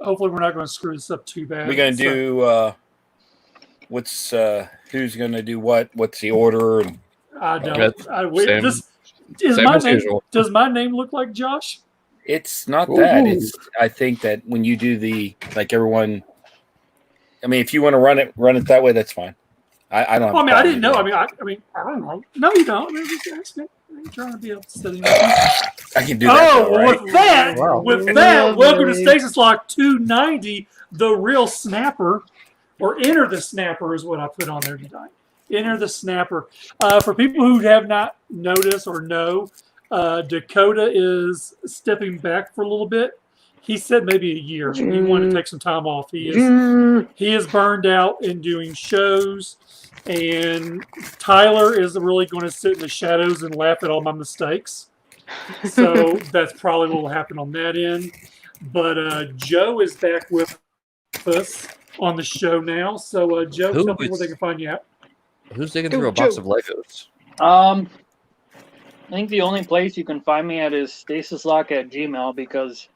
hopefully we're not going to screw this up too bad. We're going to do who's going to do what? What's the order? And I don't. Does my name look like Josh? It's not that. It's I think that when you do everyone. I mean, if you want to run it that way, that's fine. I don't. Well, I didn't know. I don't know. No, you don't. I'm trying to be upsetting. I can do that. Oh, right? With that, welcome to Stasis Lock 290, the real snapper, or Enter the Snapper is what I put on there tonight. Enter the Snapper. For people who have not noticed or know, Dakota is stepping back for a little bit. He said maybe a year. He wanted to take some time off. He is burned out in doing shows, and Tyler is really going to sit in the shadows and laugh at all my mistakes. So that's probably what will happen on that end. But Joe is back with us on the show now. So Joe, tell people where they can find you at. Who's digging through a box of Legos? I think the only place you can find me at is StasisLock@gmail because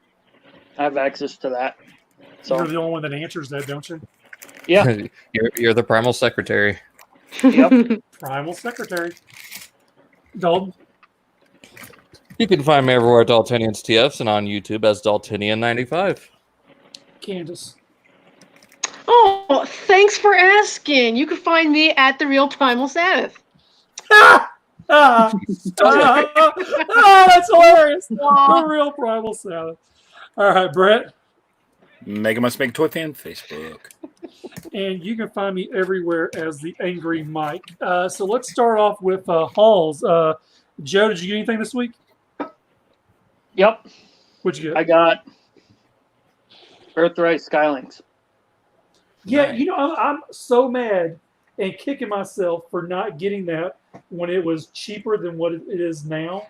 I have access to that. So you're the only one that answers that, don't you? Yeah. You're the primal secretary. Yep. Primal secretary. Dalton? You can find me everywhere at Daltonians TFs and on YouTube as Daltonian95. Candace? Oh, thanks for asking. You can find me at The Real Primal Sabbath. That's hilarious. The Real Primal Sabbath. All right, Brett. Mega Must Make Toy Fan Facebook. And you can find me everywhere as the Angry Mike. So let's start off with hauls. Joe, did you get anything this week? Yep. What'd you get? I got Earthrise Skylinks. Yeah, I'm so mad and kicking myself for not getting that when it was cheaper than what it is now,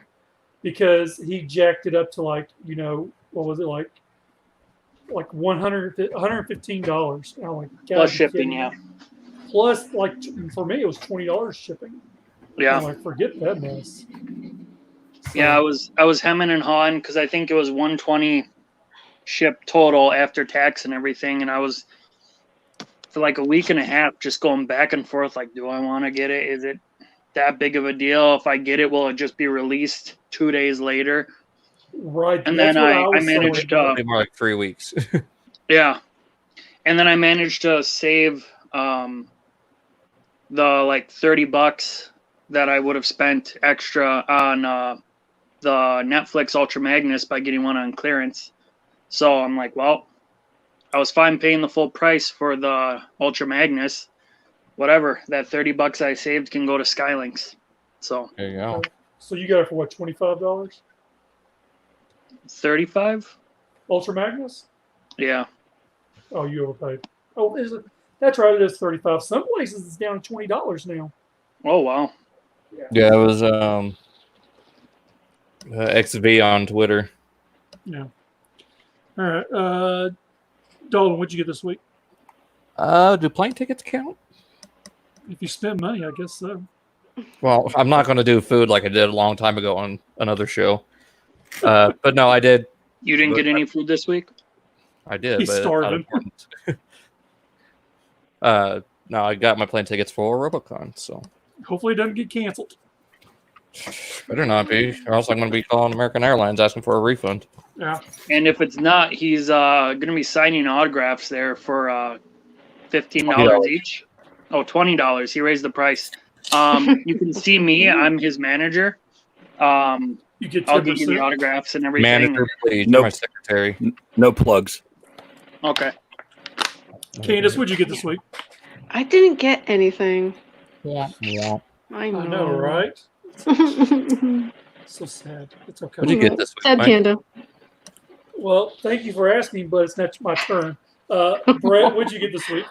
because he jacked it up to what was it like $115? Oh my God, plus shipping, yeah. Plus, for me, it was $20 shipping. Yeah. I'm like, forget that mess. So, yeah, I was hemming and hawing because I think it was $120 shipped total after tax and everything, and I was for like a week and a half just going back and forth. Like, do I want to get it? Is it that big of a deal? If I get it, will it just be released 2 days later? Right. And then I managed to more like 3 weeks. Yeah. And then I managed to save the like $30 that I would have spent extra on the Netflix Ultra Magnus by getting one on clearance. So I'm like, well, I was fine paying the full price for the Ultra Magnus. Whatever, that $30 I saved can go to Skylinks. So there you go. So you got it for what, $25? 35? Ultra Magnus? Yeah. Oh, you overpaid. Oh, is it? That's right. It is 35. Some places it's down to $20 now. Oh wow. Yeah, it was XV on Twitter. Yeah. All right. Dalton, what'd you get this week? Do plane tickets count? If you spend money, I guess so. Well, I'm not going to do food like I did a long time ago on another show. But no, I did. You didn't get any food this week? I did. He's but starving. No, I got my plane tickets for Robocon, so hopefully it doesn't get canceled. Better not be, or else I'm going to be calling American Airlines asking for a refund. Yeah. And if it's not, he's going to be signing autographs there for $15 each. Oh, $20. He raised the price. You can see me. I'm his manager. You get 10%. I'll give you the autographs and everything. Manager, please. No, my secretary. No plugs. Okay. Candace, what'd you get this week? I didn't get anything. Yeah. I know. I know, right? So sad. It's okay. What'd you get this week, Sad Mike? Panda. Well, thank you for asking, but it's not my turn. Brett, what'd you get this week?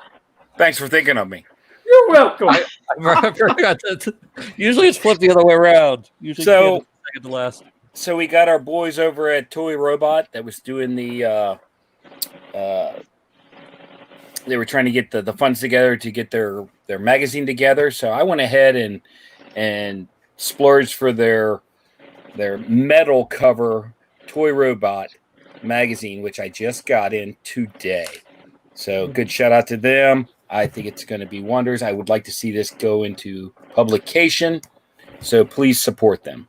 Thanks for thinking of me. You're welcome. I forgot that. Usually it's flipped the other way around. Usually So- second to last. So we got our boys over at Toy Robot that was doing the they were trying to get the funds together to get their magazine together. So I went ahead and splurged for their metal cover Toy Robot magazine, which I just got in today. So good shout out to them. I think it's going to be wonders. I would like to see this go into publication. So please support them.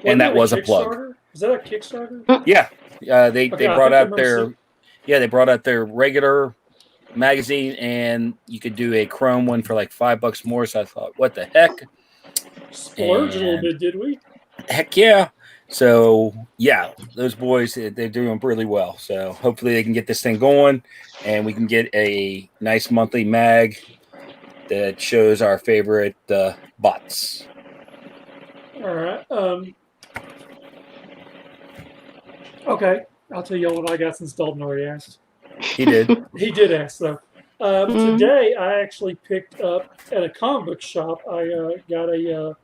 And that was a plug. Is that a Kickstarter? Yeah. They brought out their regular magazine, and you could do a chrome one for like $5 more. So I thought, what the heck? Splurge a little bit, did we? Heck yeah. So yeah, those boys, they're doing really well. So hopefully they can get this thing going, and we can get a nice monthly mag that shows our favorite bots. All right. Okay, I'll tell you what I got since Dalton already asked. He did. He did ask, though. Today, I actually picked up at a comic book shop. I got a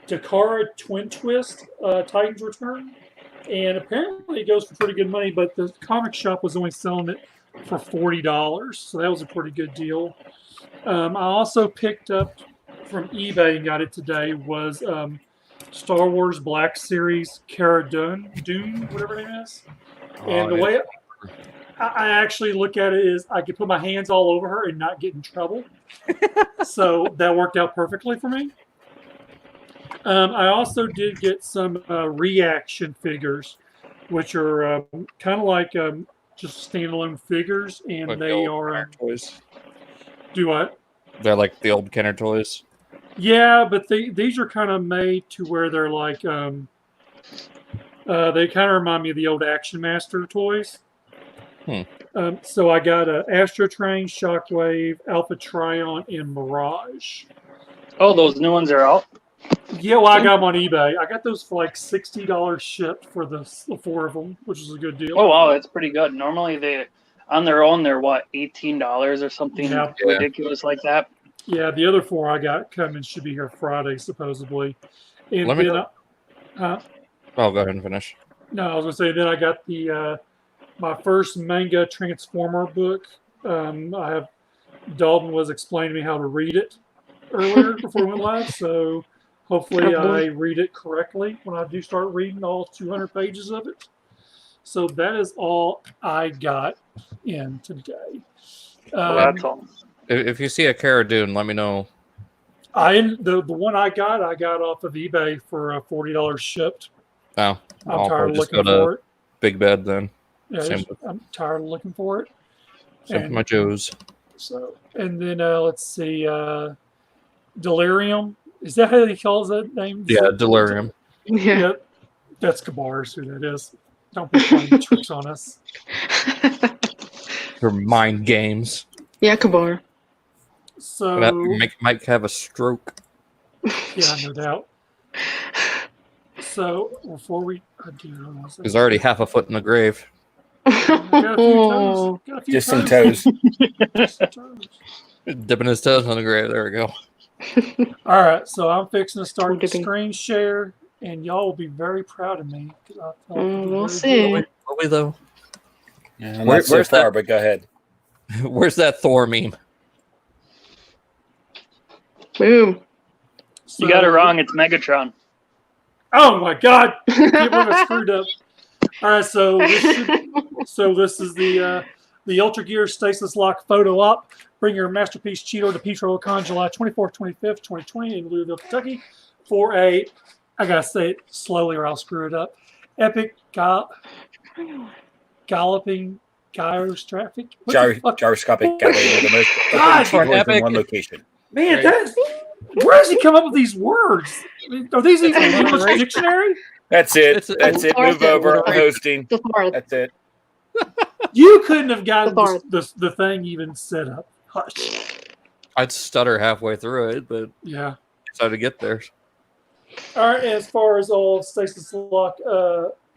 Takara Twin Twist Titan's Return, and apparently it goes for pretty good money. But the comic shop was only selling it for $40, so that was a pretty good deal. I also picked up from eBay and got it today was Star Wars Black Series Cara Dune, whatever her name is. And the way I actually look at it is I could put my hands all over her and not get in trouble. So that worked out perfectly for me. I also did get some reaction figures, which are kind of like just standalone figures, and like they the are toys. Do what? They're like the old Kenner toys. Yeah, but these are kind of made to where they're like they kind of remind me of the old Action Master toys. So I got a Astro Train, Shockwave, Alpha Trion, and Mirage. Oh, those new ones are out? Yeah, well, I got them on eBay. I got those for like $60 shipped for the 4 of them, which is a good deal. Oh, wow, that's pretty good. Normally, they on their own, they're what, $18 or something ridiculous like that? Yeah, the other 4 I got coming should be here Friday, supposedly. And Let me then, oh, go ahead and finish. No, I was going to say, then I got the my first manga Transformer book. Dalton was explaining to me how to read it earlier before we went live, so hopefully I read it correctly when I do start reading all 200 pages of it. So that is all I got in today. That's all. If you see a Cara Dune, let me know. The one I got off of eBay for $40 shipped. Oh, I'm tired of looking for it. Big Bed then. Yeah, I'm tired of looking for it. Same for my Joes. So, and then let's see, Delirium. Is that how he calls that name? Yeah, Delirium. Yeah. That's Kabar's who that is. Don't be playing tricks on us. For mind games. Yeah, Kabar. So make Mike have a stroke. Yeah, no doubt. So before we he's already half a foot in the grave. Got a few Just some toes. Dipping his toes on the grave. There we go. All right, so I'm fixing to start the screen share, and y'all will be very proud of me. We'll see. Will we though? Yeah, not so far, but go ahead. Where's that Thor meme? Boom. So, You got it wrong. It's Megatron. Oh my God! I can't believe I screwed up. All right, so this is the Ultra Gear Stasis Lock photo op. Bring your masterpiece Cheeto to Peach Robocon July 24th, 25th, 2020 in Louisville, Kentucky for a, I gotta say it slowly or I'll screw it up, epic galloping gyroscopic Gyroscopic gallery, the most God, in one location. Man, where does he come up with these words? I mean, are these even in the English dictionary? That's it. That's it. Move over. I'm hosting. That's it. You couldn't have gotten the thing even set up. Hush. I'd stutter halfway through it, but yeah, decided to get there. All right. As far as all of Stasis Lock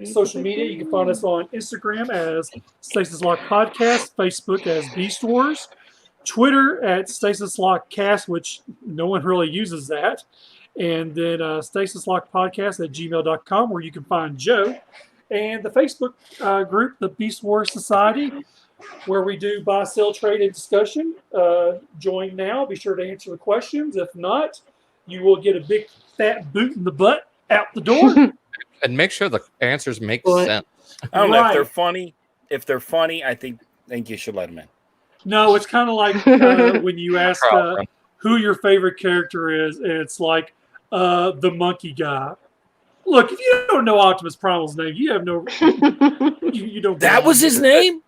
social media, you can find us on Instagram as StasisLockPodcast, Facebook as Beast Wars, Twitter at StasisLockCast, which no one really uses that, and then StasisLockPodcast at gmail.com, where you can find Joe, and the Facebook group, the Beast Wars Society, where we do buy, sell, trade, and discussion. Join now. Be sure to answer the questions. If not, you will get a big fat boot in the butt out the door. And make sure the answers make What? sense. I don't know if they're Right. funny. If they're funny, I think you should let them in. No, it's kind of like when you ask who your favorite character is, and it's like the monkey guy. Look, if you don't know Optimus Primal's name, you have no. You don't. That was his name?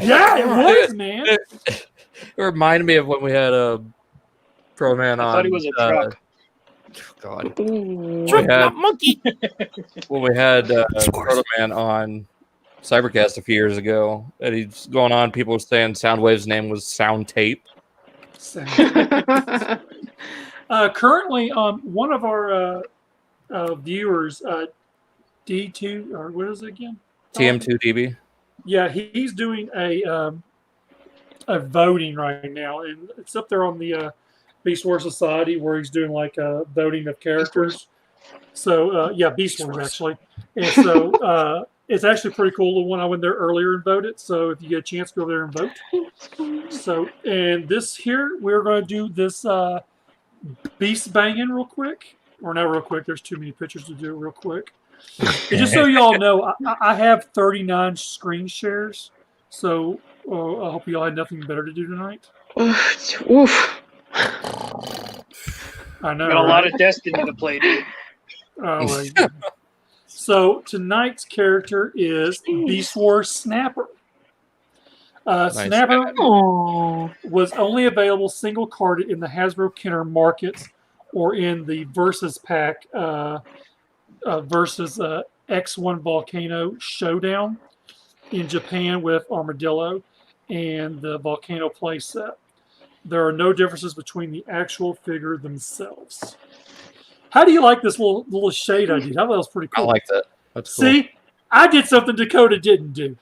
Yeah, it was, man. It reminded me of when we had a Pro Man on. I thought he was a truck. God. Ooh. Truck, had- not monkey. When we had Proto Man on Cybercast a few years ago, and he's going on, people were saying Soundwave's name was Sound Tape. Currently, one of our viewers, D2 or what is it again? TM2DB. Yeah, he's doing a voting right now, and it's up there on the Beast Wars Society where he's doing like a voting of characters. So yeah, Beast Wars actually, and so it's actually pretty cool. The one I went there earlier and voted. So if you get a chance, go there and vote. So and this here we're going to do this Beast Bangin real quick, or not real quick. There's too many pictures to do it real quick. And just so you all know, I have 39 screen shares, so I hope you all had nothing better to do tonight. Oof. I know. Got a lot of Destiny to play, dude. Oh, my God. So tonight's character is Beast Wars Snapper. Snapper Oh. was only available single carded in the Hasbro Kenner markets or in the Versus pack versus X1 Volcano Showdown in Japan with Armadillo and the Volcano playset. There are no differences between the actual figure themselves. How do you like this little shade I did? I thought that was pretty I cool. like that. That's cool. See, I did something Dakota didn't do.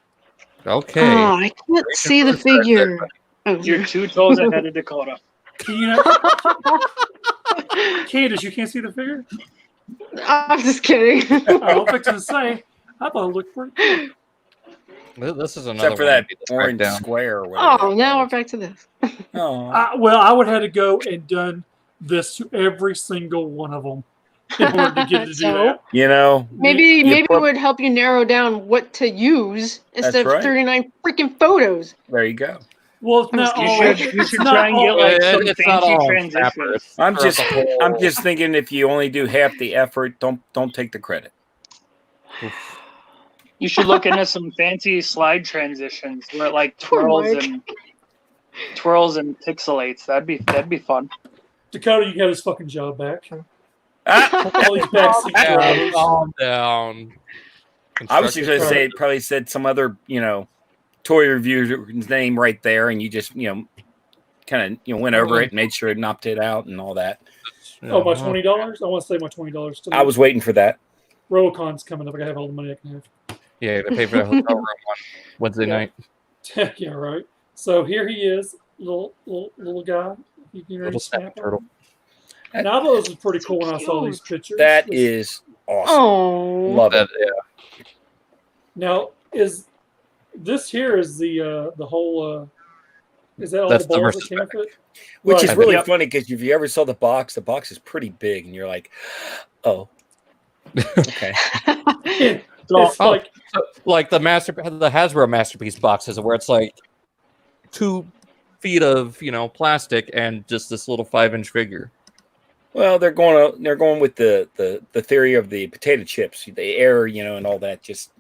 Okay. Oh, I can't see the figure. Oh, You're 2 toes ahead of Dakota. You know, Candace, you can't see the figure? I'm just kidding. I'm fixing to say, I thought it looked pretty cool. This is another Except for one that to track orange down. square. Or whatever Oh, that now we're was. back to this. Oh. Well, I would have had to go and done this to every single one of them in order to get to do So? that. You know, Maybe you it would help you narrow down what to use instead That's right. of 39 freaking photos. there you go. Well, it's not You all. should- You it's should not try and get all- like Yeah, some it's not fancy all transitions. Snappers. I'm Throughout just the whole- I'm just thinking if you only do half the effort, don't take the credit. You should look into some fancy slide transitions where it like Poor Mike. twirls and pixelates. That'd be fun. Dakota, you can have this fucking job back. Ah, All these backseat Yeah, drivers. calm down. I was just going to say it probably said some other, toy reviewer's name right there, and you just, kind of, went over it and made sure it knocked it out and all that. Oh, my $20? I want to save my $20 tonight. I was waiting for that. Robocon's coming up. I gotta have all the money I can have. Yeah, they pay for the hotel room on Wednesday night. Yeah, right. So here he is, little guy. You can Little snap turtle. And I thought this was pretty cool when I saw these pictures. That This- is awesome. Oh. Love it. Yeah. Now is this here is the whole is that all That's the the balls versus that came with it? Which Right. is really Yep. funny because if you ever saw the box is pretty big, and you're like, oh, okay. It's Oh. like Like the Hasbro Masterpiece boxes, where it's like 2 feet of plastic and just this little 5-inch figure. Well, they're going with the theory of the potato chips, the air, and all that, just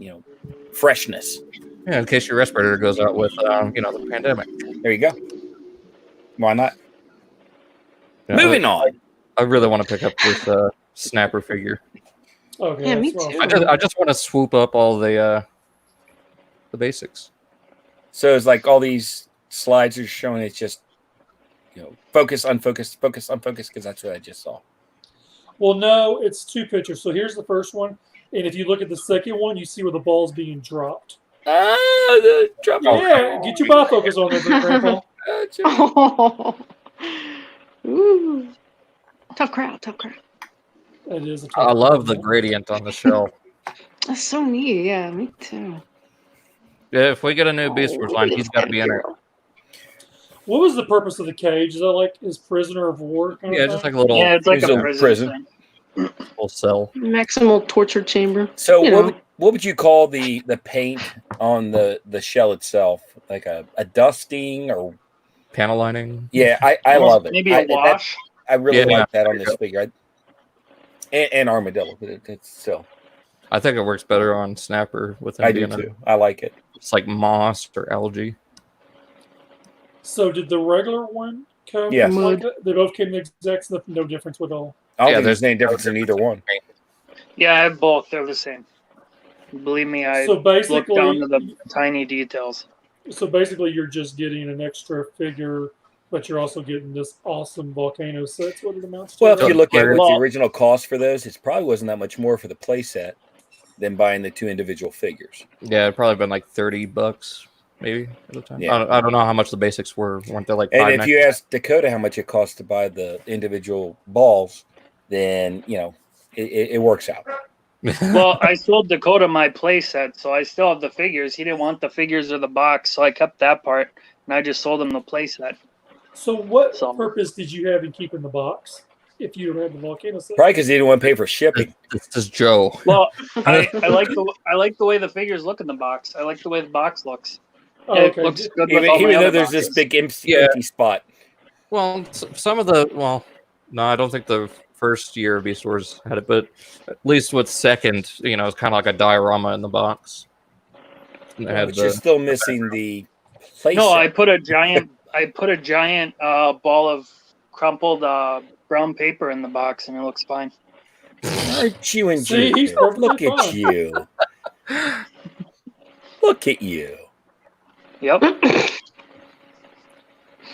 freshness. Yeah, in case your respirator goes out with the pandemic. There you go. Why not? Yeah, Moving on. I really want to pick up this Snapper figure. okay. Yeah, me that's what too. I was I just want to swoop up all the basics. So it's like all these slides are showing it's just focus, unfocused, focus, unfocused, because that's what I just saw. Well, no, it's 2 pictures. So here's the first one, and if you look at the second one, you see where the ball's being dropped. The drop. Yeah, get your bifocus on there, Grandpa. Oh. Ooh. Tough crowd. It is a I love the gradient on the shell. That's so neat. Yeah, me too. Yeah, if we get a new Beast Wars line, he's got to be in it. What was the purpose of the cage? Is that like his prisoner of war? Kind Yeah, of just thing? like a little. Yeah, it's like He's a a prison. prison. thing. Full cell. Maximal torture chamber. So You know. what would you call the paint on the shell itself? Like a dusting or Panel lining. yeah, I Almost love it. Maybe a wash. I really Yeah, like that on there you this go. figure. And armadillo, but it's still. I think it works better on Snapper with I do Indiana. too. I like it. It's like moss or algae. So did the regular one come? Yes. Like that? They both came the exact no difference with all. I don't Yeah, think there's any difference in either one. Yeah, I have both. They're the same. Believe me, I So look basically, down to the tiny details. you're just getting an extra figure, but you're also getting this awesome volcano set. That's what it amounts to. Well, if right? you look at what the Well- original cost for those, it probably wasn't that much more for the play set than buying the two individual figures. Yeah, it'd probably been like $30, maybe at the time. Yeah. I don't know how much the basics were. Weren't they like And $5.99? if you ask Dakota how much it costs to buy the individual balls, then it works out. Well, I sold Dakota my play set, so I still have the figures. He didn't want the figures or the box, so I kept that part, and I just sold him the play set. So what So- purpose did you have in keeping the box if you don't have the volcano set? Probably because they didn't want to pay for shipping. This is Joe. Well, I like the way the figures look in the box. I like the way the box looks. Oh, It okay. looks good with Even, all my even though other there's this boxes. big empty Yeah. spot. Well, some of no, I don't think the first year of Beast Wars had it, but at least with second, it's kind of like a diorama in the box. And it had Which is the, still missing the play No, set. I put a giant ball of crumpled brown paper in the box, and it looks fine. Aren't you See, he's enjoying? Look perfectly at fine. you. Look at you. Yep.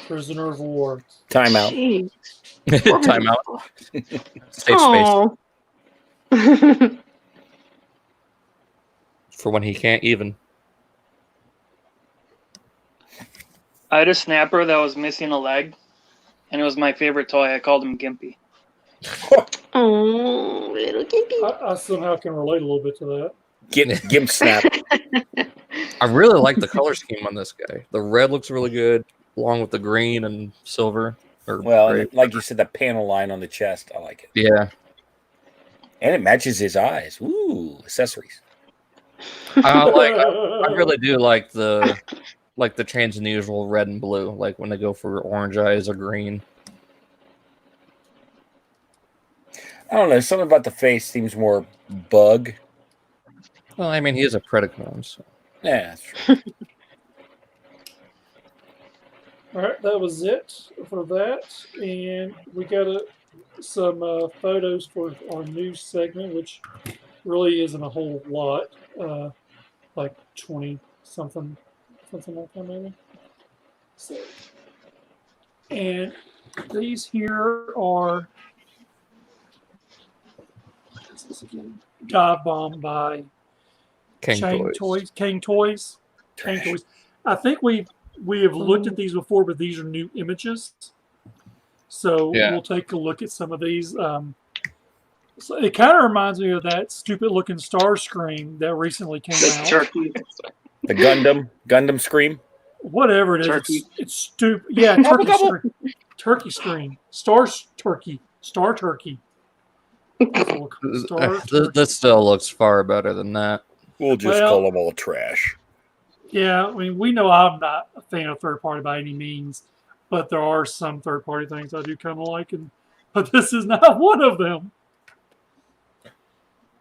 Prisoner of War. Timeout. Jeez. timeout. Safe space Oh. for when he can't even. I had a snapper that was missing a leg, and it was my favorite toy. I called him Gimpy. Oh, little Gimpy. I somehow can relate a little bit to that. Gimp snap. I really like the color scheme on this guy. The red looks really good, along with the green and silver. Or Well, gray. and like you said, the panel line on the chest, I like it. Yeah, And it matches his eyes. Ooh, accessories. I really do like the change in the usual red and blue, like when they go for orange eyes or green. I don't know. Something about the face seems more bug. Well, I mean, he is a Predacon, so. Yeah, that's true. All right, that was it for that, and we got some photos for our news segment, which really isn't a whole lot, like 20 something like that maybe. So, and these here are what is this again? Dive Bomb by Cang-Toys. Cang-Toys. I think we have looked at these before, but these are new images. So Yeah. we'll take a look at some of these. So it kind of reminds me of that stupid looking Star Scream that recently came The out. turkey. The Gundam Scream. Whatever it is, Turkey. it's stupid. Yeah, Gobble, Turkey gobble. Scream. Turkey Scream. Star Turkey. Star Turkey. Star Turkey. This still looks far better than that. We'll just Well- call them all trash. Yeah, I mean, we know I'm not a fan of third party by any means, but there are some third party things I do kind of like, but this is not one of them.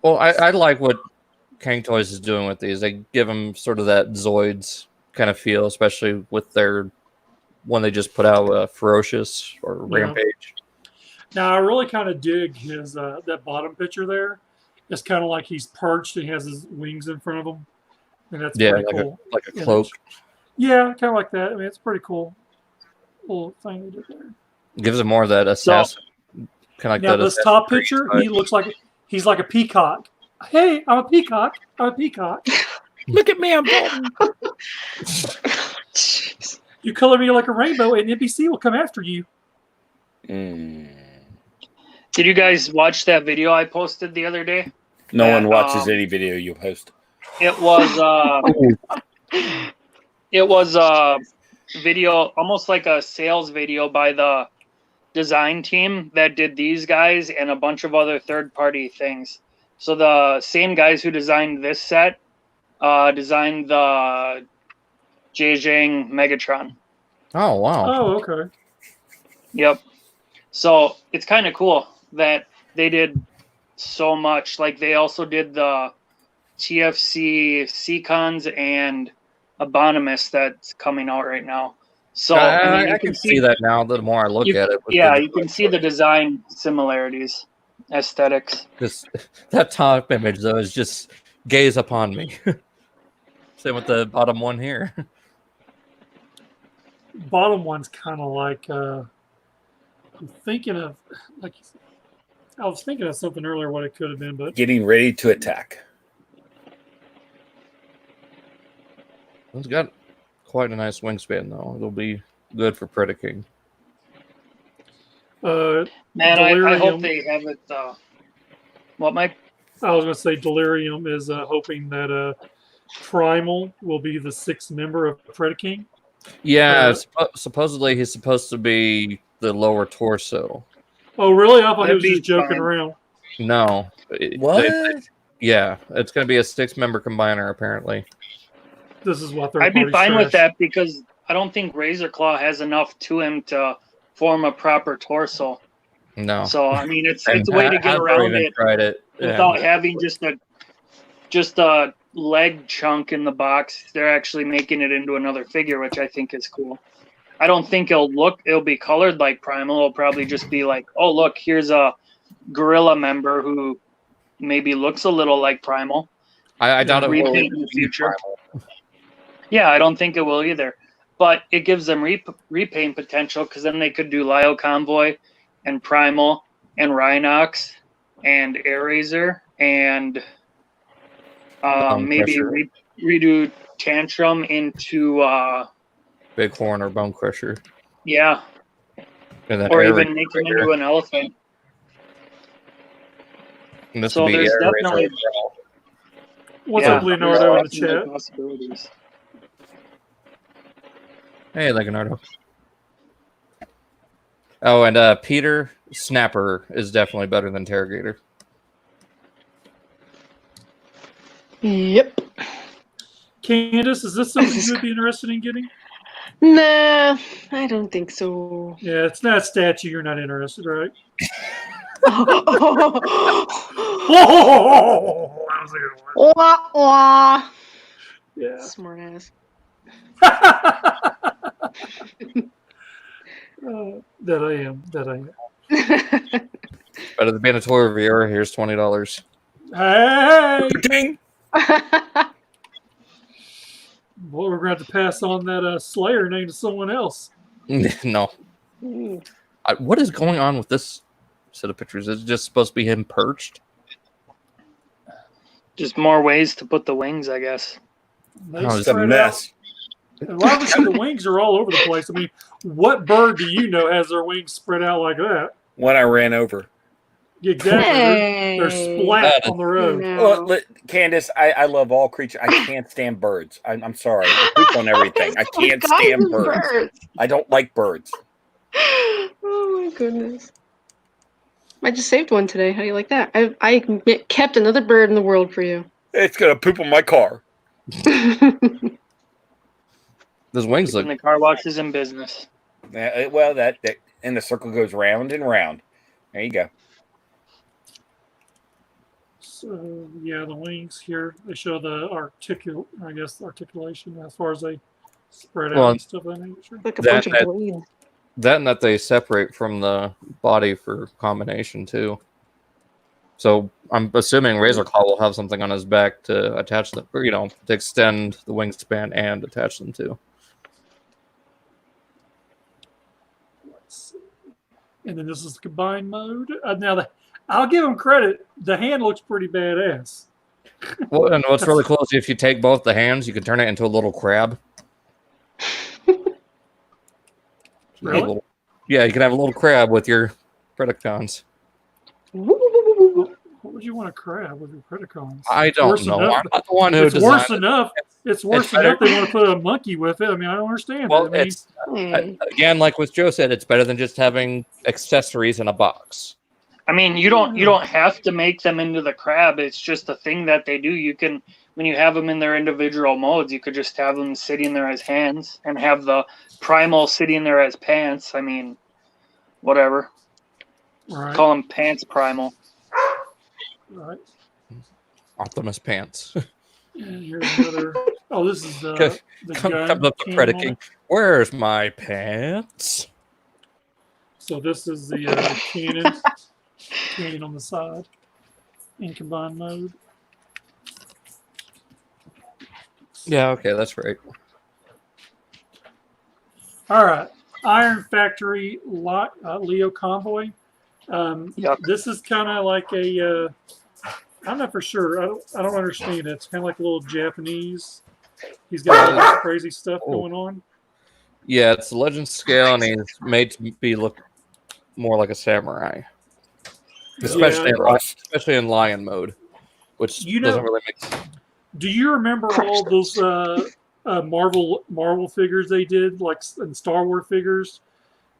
Well, I like what Cang-Toys is doing with these. They give them sort of that Zoids kind of feel, especially with their one they just put out, Ferocious or Yeah. Rampage. Now, I really kind of dig his that bottom picture there. It's kind of like he's perched and he has his wings in front of him. And that's Yeah, pretty like cool. like a image. cloak. Yeah, kind of like that. I mean, it's pretty cool. Little thing they did there. Gives it more of that assassin. Kind of like Now, that. this Assassin's top Creed picture, side. he looks like he's like a peacock. Hey, I'm a peacock. I'm a peacock. Look at me, I'm golden. You color me like a rainbow, and NBC will come after you. Mm. Did you guys watch that video I posted the other day? No one watches Um, any video you post. It was a video, almost like a sales video by the design team that did these guys and a bunch of other third-party things. So the same guys who designed this set designed the Zhejiang Megatron. Oh wow. Oh, okay. Yep. So it's kind of cool that they did so much. Like they also did the TFC Seacons and Abonimus that's coming out right now. So I mean, I can see that now. The more I look at it, yeah, you can see the design similarities, aesthetics. Just that top image though is just gaze upon me. Same with the bottom one here. Bottom one's kind of like I'm thinking of like I was thinking of something earlier what it could have been, but Getting ready to attack. It's got quite a nice wingspan though. It'll be good for Predaking. Man, I hope they have it. What, Mike? I was going to say Delirium is hoping that Primal will be the 6th member of Predaking. Yeah, supposedly he's supposed to be the lower torso. Oh, really? I thought he was That'd just be joking fine. around. No. What? Yeah, it's going to be a 6-member combiner apparently. This is what I'd be fine with that because I don't think Razor Claw has enough to him to form a proper torso. No. So I mean, it's a way to get around it without having just a leg chunk in the box. They're actually making it into another figure, which I think is cool. I don't think it'll be colored like Primal. It'll probably just be like, oh look, here's a gorilla member who maybe looks a little like Primal. I doubt it will repaint in the future. Yeah, I don't think it will either. But it gives them repaint potential because then they could do Lyo Convoy and Primal and Rhinox and Air Razor and maybe redo Tantrum into Bighorn or Bone Crusher. Yeah. Or even make him into an elephant. So there's definitely What's up, Leonardo, in the chat? Possibilities. Hey, Leonardo. Oh, and Peter Snapper is definitely better than Interrogator. Yep. Candace, is this something you would be interested in getting? Nah, I don't think so. Yeah, it's not a statue. You're not interested, right? Oh, that was a good one. Wah, wah. Yeah. Smart ass. That I am. Better than being a toy reviewer. Here's $20. Hey! Ding! Well, we're going to have to pass on that Slayer name to someone else. No. What is going on with this set of pictures? Is it just supposed to be him perched? Just more ways to put the wings, I guess. It's a mess. Obviously, the wings are all over the place. I mean, what bird do you know has their wings spread out like that? One I ran over. Exactly. Hey. They're splat on the road. No. Well, Candace, I love all creatures. I can't stand birds. I'm sorry. I poop on everything. I can't stand birds. I don't like birds. Oh my goodness. I just saved one today. How do you like that? I kept another bird in the world for you. It's going to poop on my car. Those wings look... And the car wash is in business. Well, that and the circle goes round and round. There you go. So, yeah, the wings here, they show the articulation as far as they spread out and stuff of that nature. Like a bunch of blades. That and that they separate from the body for combination, too. So I'm assuming Razor Claw will have something on his back to attach them, or, to extend the wingspan and attach them to. And then this is the combined mode. Now, I'll give him credit. The hand looks pretty badass. Well, and what's really cool is if you take both the hands, you can turn it into a little crab. Really? Yeah, you can have a little crab with your Predacons. What would you want to crab with your Predacons? I don't know. I'm not the one who It's designed worse enough. It's worse than that. They want to put a monkey with it. I mean, I don't understand. Well, I mean, it's again, like what Joe said, it's better than just having accessories in a box. I mean, you don't have to make them into the crab. It's just a thing that they do. You can, when you have them in their individual modes, you could just have them sitting there as hands and have the primal sitting there as pants. I mean, whatever. right, Call them pants primal. right. Optimus Pants. And here's another. Oh, this is the Comes gun. up the cannon on Predaking. it. Where's my pants? So this is the cannon on the side in combined mode. Yeah, okay, that's right. All right, Iron Factory Leo Convoy. This is kind of like a. I'm not for sure. I don't understand it. It's kind of like a little Japanese. He's got all this crazy stuff going on. Yeah, it's legend scale, and he's made to look more like a samurai, especially in lion mode, which doesn't really make sense. Do you remember all those Marvel figures they did, like in Star Wars figures?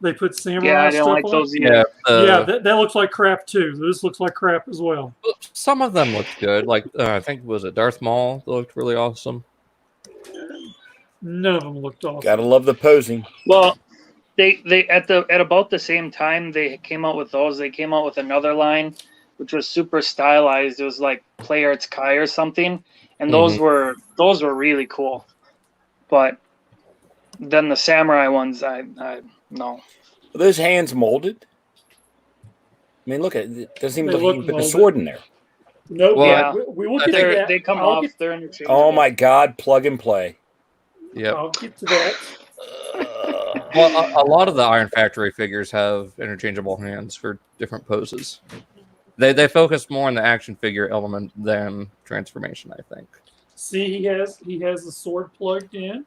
They put samurai stuff on. those. Yeah, that looks like crap too. This looks like crap as well. Some of them looked good. Like I think was it Darth Maul looked really awesome. None of them looked awesome. Gotta love the posing. Well, they at about the same time they came out with those. They came out with another line, which was super stylized. It was like Play Arts Kai or something, and those were really cool. But then the samurai ones, I no. Are those hands molded? I mean, look at it. Doesn't even look like you put the molded. sword in there. Nope. Well, Yeah, we will get to that. They come off. They're interchangeable. Oh my God! Plug and play. Yeah. I'll get to that. Well, a lot of the Iron Factory figures have interchangeable hands for different poses. They focus more on the action figure element than transformation, I think. See, he has the sword plugged in.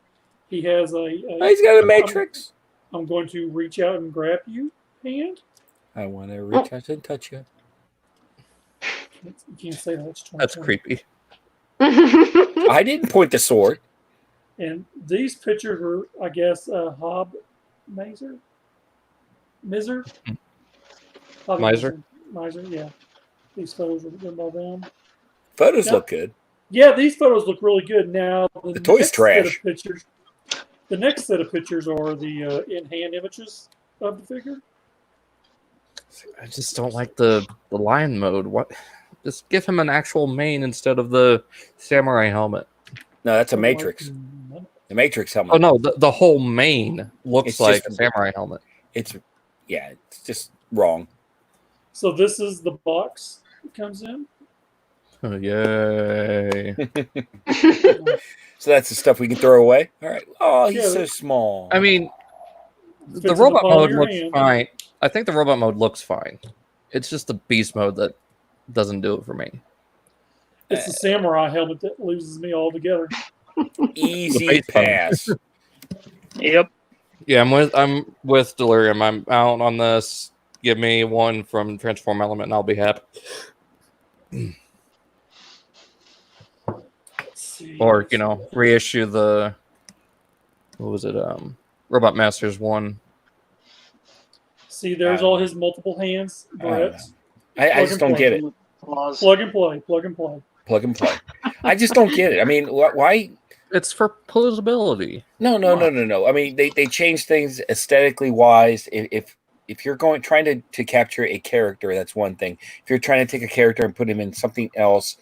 He has He's got a matrix. I'm going to reach out and grab you, hand. I want to reach out and touch you. You can't say that. That's creepy. I didn't point the sword. And these pictures were, I guess, Hob Miser? Miser? Miser? Miser, yeah. These photos were done by them. Photos look good. Yeah, these photos look really good. Now, The toy's trash. The next set of pictures are the in-hand images of the figure. I just don't like the lion mode. What? Just give him an actual mane instead of the samurai helmet. No, that's a matrix. The matrix helmet. Oh no, the whole mane looks It's like just a samurai helmet. It's just wrong. So this is the box that comes in. Oh, yay! So that's the stuff we can throw away. All right. Oh, he's Yeah, so small. I mean, Fits the in the robot palm of mode your looks hand. fine. I think the robot mode looks fine. It's just the beast mode that doesn't do it for me. It's the samurai helmet that loses me altogether. Easy pass. Yep. Yeah, I'm with Delirium. I'm out on this. Give me one from Transform Element, and I'll be happy. Or reissue the Robot Masters 1. See, there's all his multiple hands. Brett. I just don't get it. Plug and play. Plug and play. I just don't get it. I mean, why? It's for posability. No. I mean, they change things aesthetically wise. If you're trying to capture a character, that's one thing. If you're trying to take a character and put him in something else,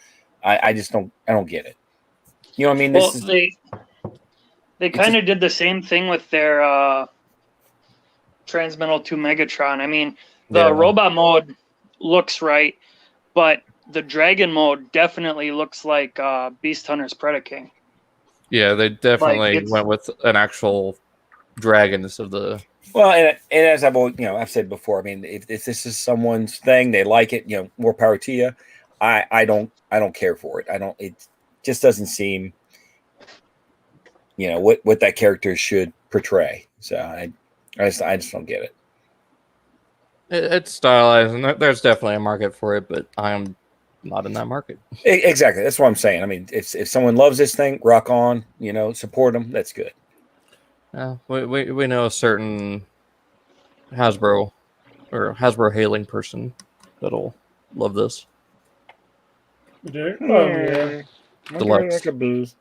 I just don't get it. You know what I mean? Well, they kind of did the same thing with their Transmetal 2 Megatron. I mean, the robot mode looks right, but the dragon mode definitely looks like Beast Hunter's Predaking. Yeah, they definitely went with an actual dragon instead of the. Well, and as I've said before, I mean, if this is someone's thing, they like it, more power to you. I don't care for it. It just doesn't seem, what that character should portray. So I just don't get it. It's stylized, and there's definitely a market for it, but I'm not in that market. Exactly. That's what I'm saying. I mean, if someone loves this thing, rock on. Support them. That's good. We know a certain Hasbro hailing person that'll love this. You do? Oh, yeah. Deluxe. Like a booze.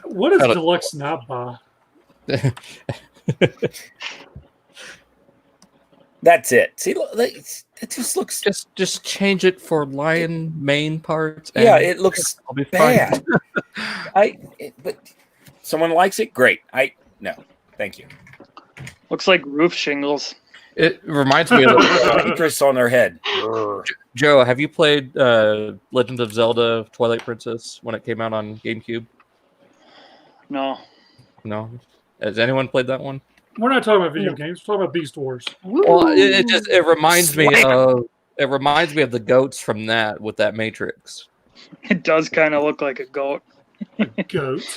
What is Got it. Deluxe not buy? That's it. See, it just looks. Just change it for lion mane parts. Yeah, and it looks I'll be fine. bad. But someone likes it. Great. No, thank you. Looks like roof shingles. It reminds me of Interest on their head. Joe. Have you played Legend of Zelda: Twilight Princess when it came out on GameCube? No. No. Has anyone played that one? We're not talking about video games. We're talking about Beast Wars. Well, it reminds me of the goats from that with that Matrix. It does kind of look like a goat. Goat. Goat.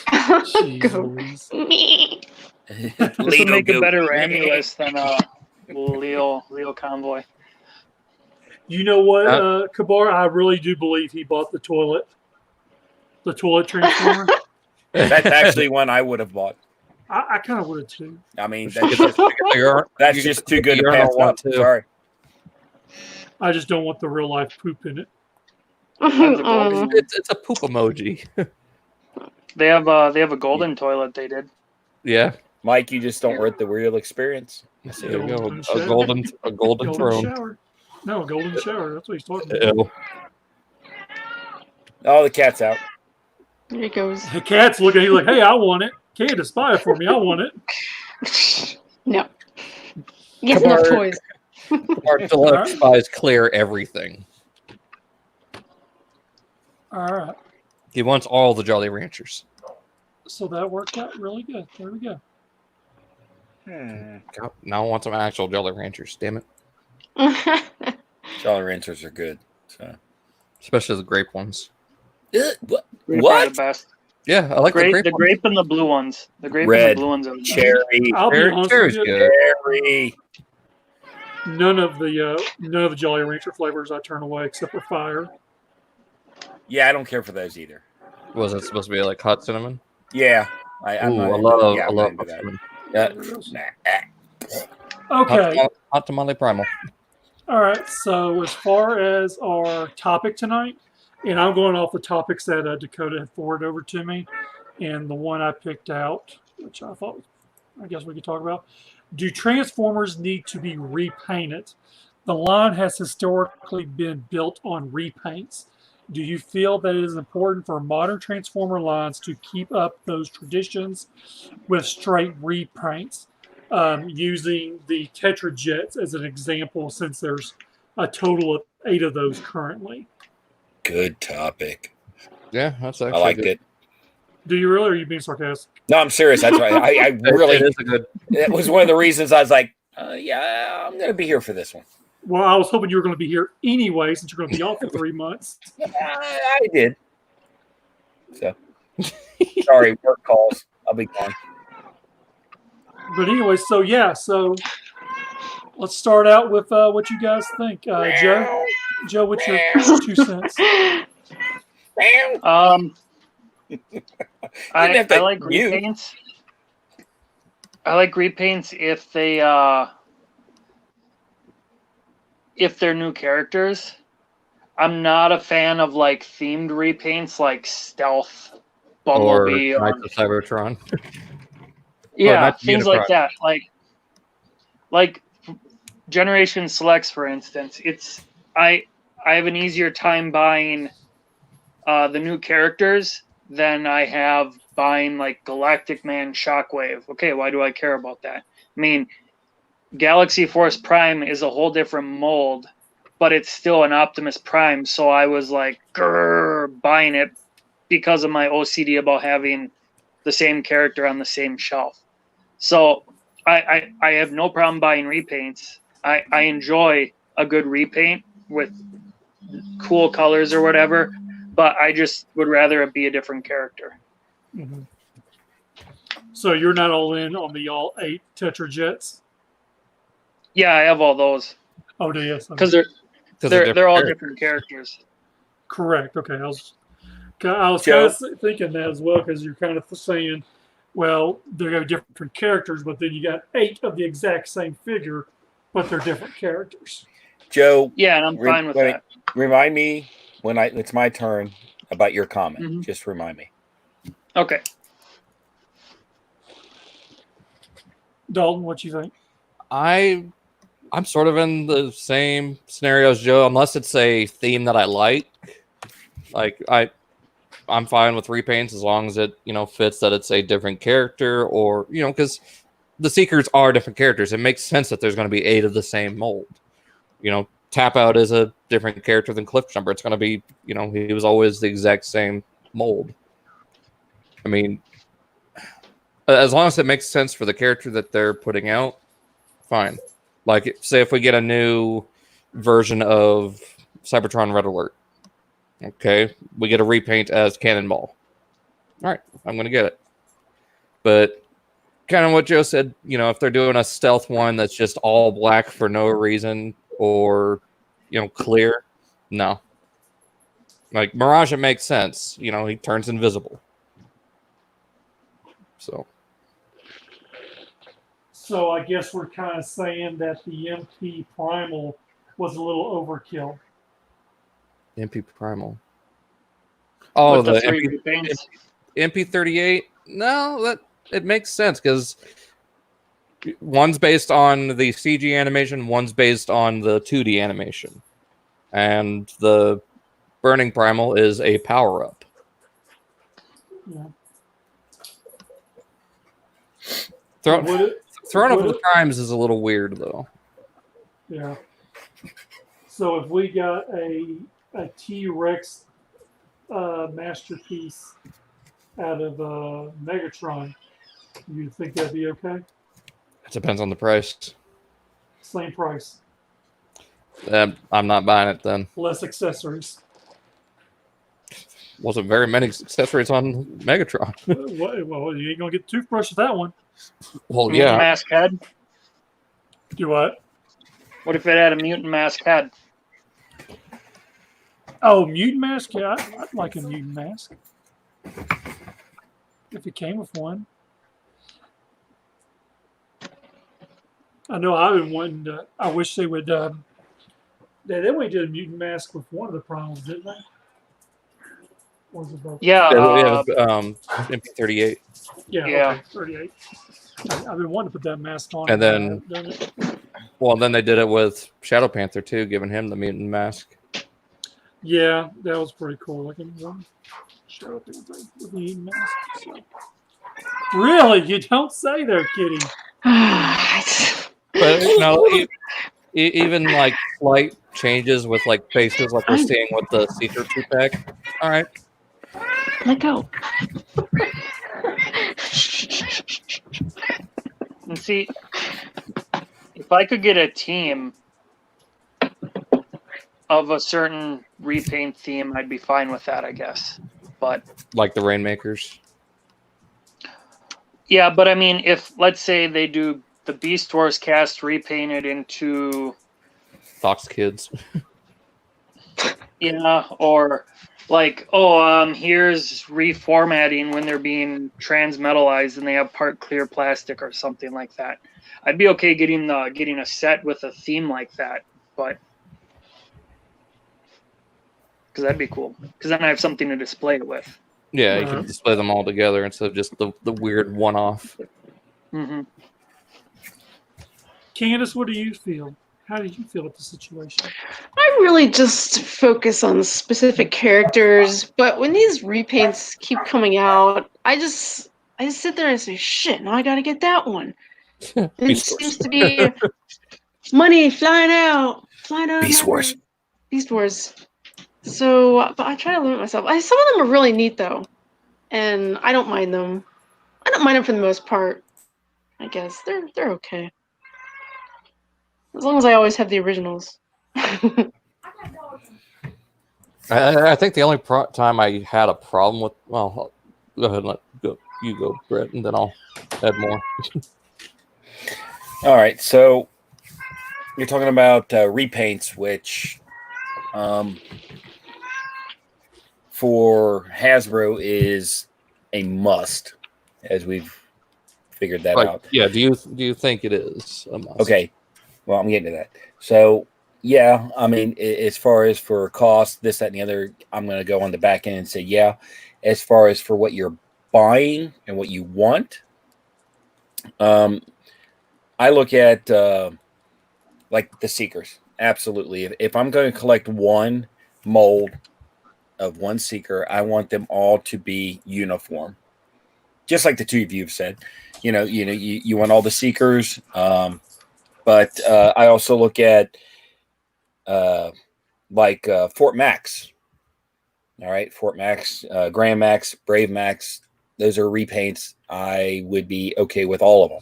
Jeez. This would make a better Ramulus than Leo Convoy. You know what, Kabar? I really do believe he bought the toilet transformer. That's actually one I would have bought. I kind of would have too. I mean, that's just too good to You're pass gonna want up. to. Sorry. I just don't want the real life poop in it. It's a poop emoji. They have a golden toilet. They did. Yeah. Mike, you just don't want the real experience. There you go. Golden A golden Golden throne. shower. No, golden shower. That's what he's talking about. Ew. Oh, the cat's out. There he goes. The cat's looking. He's like, "Hey, I want it. Candace, buy it for me. I want it." No. He gets enough toys. Our deluxe buys clear everything. All right. He wants all the Jolly Ranchers. So that worked out really good. There we go. God, now I want some actual Jolly Ranchers. Damn it. Jolly Ranchers are good. So. Especially the grape ones. What? Grape are the best. Yeah, I like Grape, the the grape grape and the blue ones. The grape Red, and the blue ones are the best. cherry. I'll be Cherry- honest cherry's with you. good. Cherry. None of the Jolly Rancher flavors I turn away except for fire. Yeah, I don't care for those either. Was it supposed to be like hot cinnamon? Yeah. Ooh, I love hot cinnamon. Okay. Hot tamale primal. All right. So as far as our topic tonight, and I'm going off the topics that Dakota had forwarded over to me, and the one I picked out, which I guess we could talk about. Do Transformers need to be repainted? The line has historically been built on repaints. Do you feel that it is important for modern Transformer lines to keep up those traditions with straight repaints? Using the Tetrajets as an example, since there's a total of 8 of those currently. Good topic. Yeah, that's I actually liked good. it. Do you really, or are you being sarcastic? No, I'm serious. That's right. I really. It is a good. It was one of the reasons I was like, yeah, I'm going to be here for this one. Well, I was hoping you were going to be here anyway, since you're going to be off for 3 months. I did. So, sorry, work calls. I'll be gone. But anyway, so let's start out with what you guys think. Joe, what's your 2 cents? I like repaints. I like repaints if they're new characters. I'm not a fan of like themed repaints like Stealth, Bumblebee, or Knights of Cybertron. Yeah, not things Unicron. like that. Like Generation Selects, for instance. I have an easier time buying the new characters than I have buying like Galactic Man, Shockwave. Okay, why do I care about that? I mean, Galaxy Force Prime is a whole different mold, but it's still an Optimus Prime. So I was like, buying it because of my OCD about having the same character on the same shelf. So I have no problem buying repaints. I enjoy a good repaint with cool colors or whatever, but I just would rather it be a different character. Mm-hmm. So you're not all in on the all 8 Tetrajets? Yeah, I have all those. Oh, do you? Because They're all different characters. Correct. Okay. I was kind of thinking that as well, because you're kind of saying, well, they're going to be different characters, but then you got 8 of the exact same figure, but they're different characters. Joe. Yeah, and I'm fine with that. Remind me when it's my turn about your comment. Mm-hmm. Just remind me. Okay. Dalton, what you think? I'm sort of in the same scenario as Joe, unless it's a theme that I like. Like I'm fine with repaints as long as it, fits that it's a different character, or, because the Seekers are different characters. It makes sense that there's going to be 8 of the same mold. Tap Out is a different character than Cliffjumper. It's going to be, he was always the exact same mold. I mean, as long as it makes sense for the character that they're putting out, fine. Like, say if we get a new version of Cybertron Red Alert. Okay, we get a repaint as Cannonball. All right, I'm going to get it. But kind of what Joe said, if they're doing a stealth one that's just all black for no reason, or, clear, no. Like, Mirage, it makes sense. He turns invisible. So I guess we're kind of saying that the MP Primal was a little overkill. MP Primal. Oh, the MP38? No, it makes sense, because one's based on the CG animation, one's based on the 2D animation. And the Burning Primal is a power-up. Yeah. Throwing over the primes is a little weird, though. Yeah. So if we got a T-Rex masterpiece out of Megatron, you think that'd be okay? It depends on the price. Same price. I'm not buying it then. Less accessories. Wasn't very many accessories on Megatron. Well, you ain't gonna get a toothbrush with that one. Well, yeah. Mask head. Do what? What if it had a mutant mask head? Oh, mutant mask? Yeah, I'd like a mutant mask. If it came with one. I know I've been wanting to, I wish they would, they only did a mutant mask with one of the Primals, didn't they? Or was it both? Yeah. MP38. Yeah. Okay, 38. I've been wanting to put that mask on. And then, then they did it with Shadow Panther too, giving him the mutant mask. Yeah, that was pretty cool looking. Shadow Panther with the mutant mask. So. Really? You don't say there, Kitty. But even like slight changes with like faces, like we're seeing with the Seeker 2-pack. All right. Let go. And see, if I could get a team of a certain repaint theme, I'd be fine with that, I guess. But like the Rainmakers. Yeah, but I mean, if let's say they do the Beast Wars cast repainted into Fox Kids. Yeah, or like, here's reformatting when they're being transmetalized and they have part clear plastic or something like that. I'd be okay getting a set with a theme like that, but because that'd be cool. Because then I have something to display it with. Yeah, you can display them all together instead of just the weird one-off. Mm-hmm. Candace, what do you feel? How did you feel with the situation? I really just focus on specific characters, but when these repaints keep coming out, I just sit there and say, shit, now I gotta get that one. It seems to be money flying out. Beast Wars. Beast Wars. So, but I try to limit myself. Some of them are really neat, though, and I don't mind them. I don't mind them for the most part. I guess they're okay, as long as I always have the originals. I think the only time I had a problem with, well, go ahead and you go, Brett, and then I'll add more. All right, so you're talking about repaints, which for Hasbro is a must, as we've figured that out. Yeah. Do you think it is a must? Okay. Well, I'm getting to that. So, yeah, I mean, as far as for cost, this, that, and the other, I'm going to go on the back end and say, yeah. As far as for what you're buying and what you want, I look at like the Seekers. Absolutely. If I'm going to collect one mold of one Seeker, I want them all to be uniform. Just like the two of you have said, you want all the Seekers. But I also look at Fort Max. All right, Fort Max, Grand Max, Brave Max. Those are repaints. I would be okay with all of them.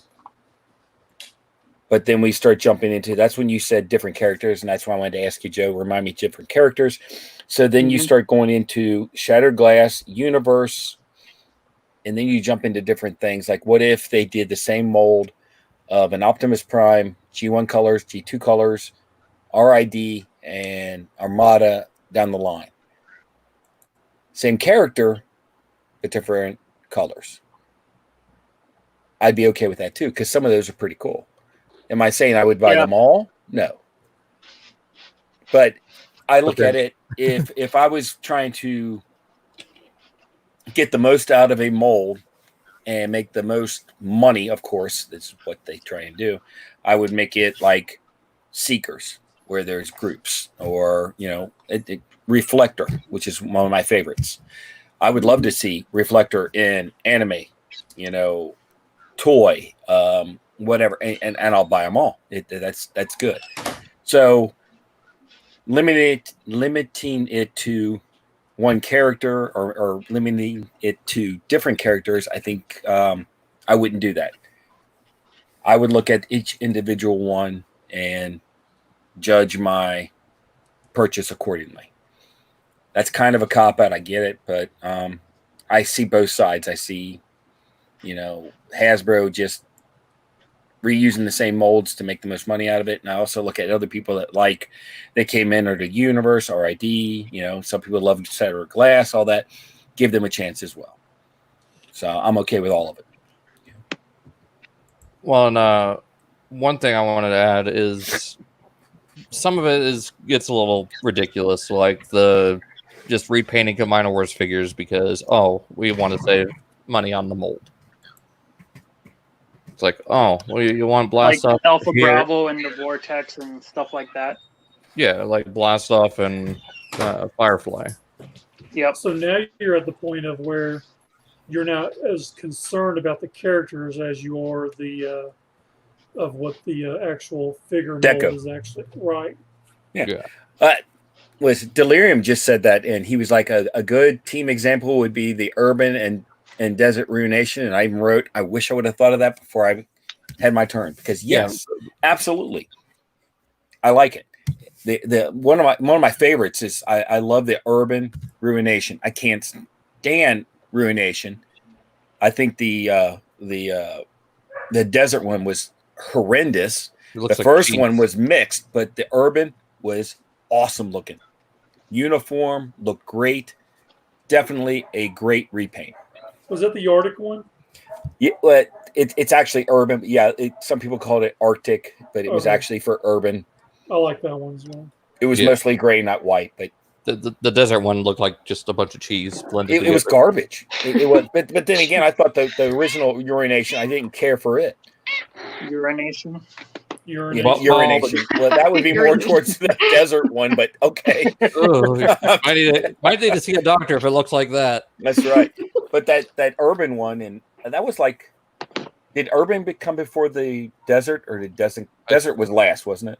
But then we start jumping into, that's when you said different characters, and that's why I wanted to ask you, Joe, remind me of different characters. So then you start going into Shattered Glass, Universe, and then you jump into different things. Like, what if they did the same mold of an Optimus Prime, G1 colors, G2 colors, RID, and Armada down the line? Same character, but different colors. I'd be okay with that too, because some of those are pretty cool. Am I saying I would buy them all? No. But I look at it, if I was trying to get the most out of a mold and make the most money, of course, this is what they try and do, I would make it like Seekers, where there's groups, or, Reflector, which is one of my favorites. I would love to see Reflector in anime, toy, whatever, and I'll buy them all. That's good. So limiting it to one character or limiting it to different characters, I think I wouldn't do that. I would look at each individual one and judge my purchase accordingly. That's kind of a cop-out, I get it, but I see both sides. I see, Hasbro just reusing the same molds to make the most money out of it. And I also look at other people that they came in under Universe, RID, some people love Shattered Glass, all that. Give them a chance as well. So I'm okay with all of it. Well, and one thing I wanted to add is some of it gets a little ridiculous, like the just repainting Combiner Wars figures because, we want to save money on the mold. It's like, you want Blast Off? Alpha Bravo and the Vortex and stuff like that. Yeah, like Blast Off and Firefly. Yep. So now you're at the point of where you're not as concerned about the characters as you are of what the actual figure mold is actually. Right. Yeah. Delirium just said that, and he was like, a good team example would be the Urban and Desert Ruination. And I even wrote, I wish I would have thought of that before I had my turn, because yes, absolutely, I like it. The one of my favorites is I love the Urban Ruination. I can't stand Ruination. I think the Desert one was horrendous. The first one was mixed, but the Urban was awesome looking. Uniform, looked great. Definitely a great repaint. Was that the Arctic one? Yeah, but it's actually Urban. Yeah, some people called it Arctic, but it was actually for Urban. I like that one as well. It was mostly gray, not white, but the Desert one looked like just a bunch of cheese blended. It was garbage. It was, but then again, I thought the original Urination, I didn't care for it. Urination. Urination. Well, that would be more towards the Desert one, but okay. Might need to see a doctor if it looks like that. That's right. But that Urban one, and that was like, did Urban come before the Desert, or did Desert was last, wasn't it?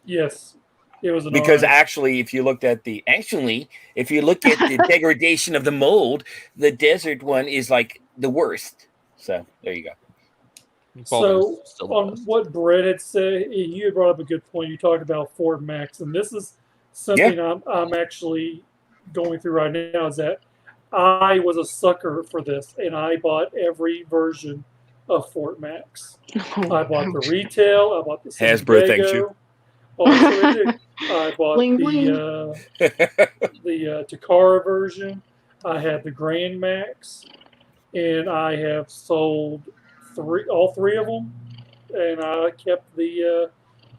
Yes. It was because actually, if you look at the degradation of the mold, the Desert one is like the worst. So there you go. So on what Brett had said, you had brought up a good point. You talked about Fort Max, and this is something I'm actually going through right now. Is that I was a sucker for this, and I bought every version of Fort Max. I bought the retail. I bought the Hasbro. Thank you. I bought Bling, the Takara version. I had the Grand Max, and I have sold all three of them, and I kept the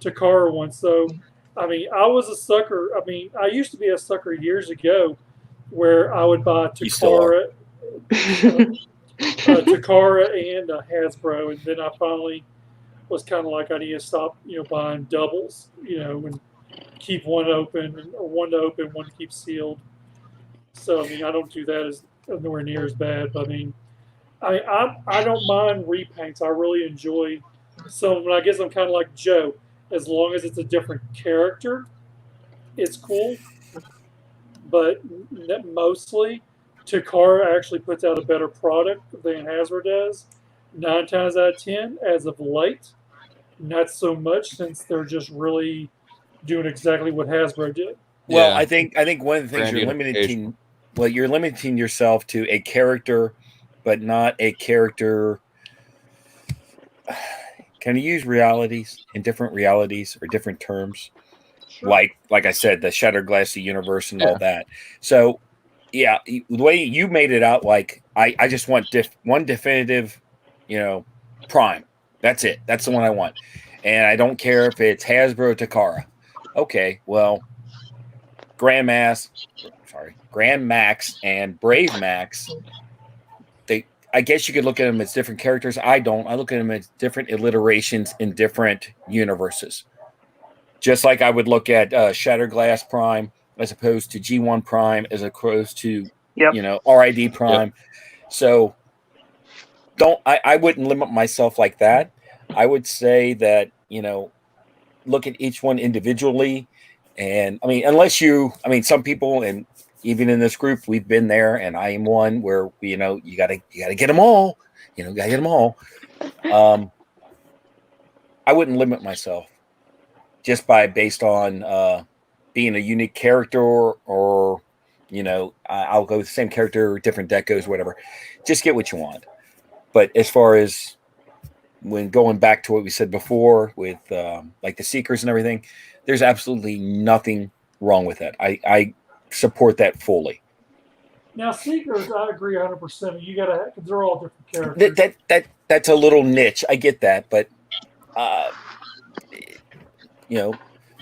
Takara one. So, I mean, I was a sucker. I mean, I used to be a sucker years ago, where I would buy Takara, Takara and Hasbro, and then I finally was kind of like, I need to stop, buying doubles, and keep one open, or one to open, one to keep sealed. So I mean, I don't do that as nowhere near as bad. But I mean, I don't mind repaints. I really enjoy some. I guess I'm kind of like Joe. As long as it's a different character, it's cool. But mostly, Takara actually puts out a better product than Hasbro does. 9 times out of 10, as of late, not so much, since they're just really doing exactly what Hasbro did. Well, Yeah. I think one of the things Brand unification. you're limiting yourself to a character, but not a character. Can you use realities in different realities or different terms? Sure. Like I said, the Shattered Glass universe and all that. So, yeah, the way you made it out, like I just want one definitive, Prime. That's it. That's the one I want, and I don't care if it's Hasbro or Takara. Okay, well, Grand Max and Brave Max. I guess you could look at them as different characters. I don't. I look at them as different alliterations in different universes. Just like I would look at Shattered Glass Prime as opposed to G1 Prime, as opposed to RID Prime. Yep. So I wouldn't limit myself like that. I would say that look at each one individually, and I mean, some people, and even in this group, we've been there, and I am one where you gotta get them all. Gotta get them all. I wouldn't limit myself just based on being a unique character, or I'll go with the same character, different deck goes, whatever. Just get what you want. But as far as when going back to what we said before with like the Seekers and everything, there's absolutely nothing wrong with that. I support that fully. Now, Seekers, I agree 100%. You gotta, because they're all different characters. That's a little niche. I get that, but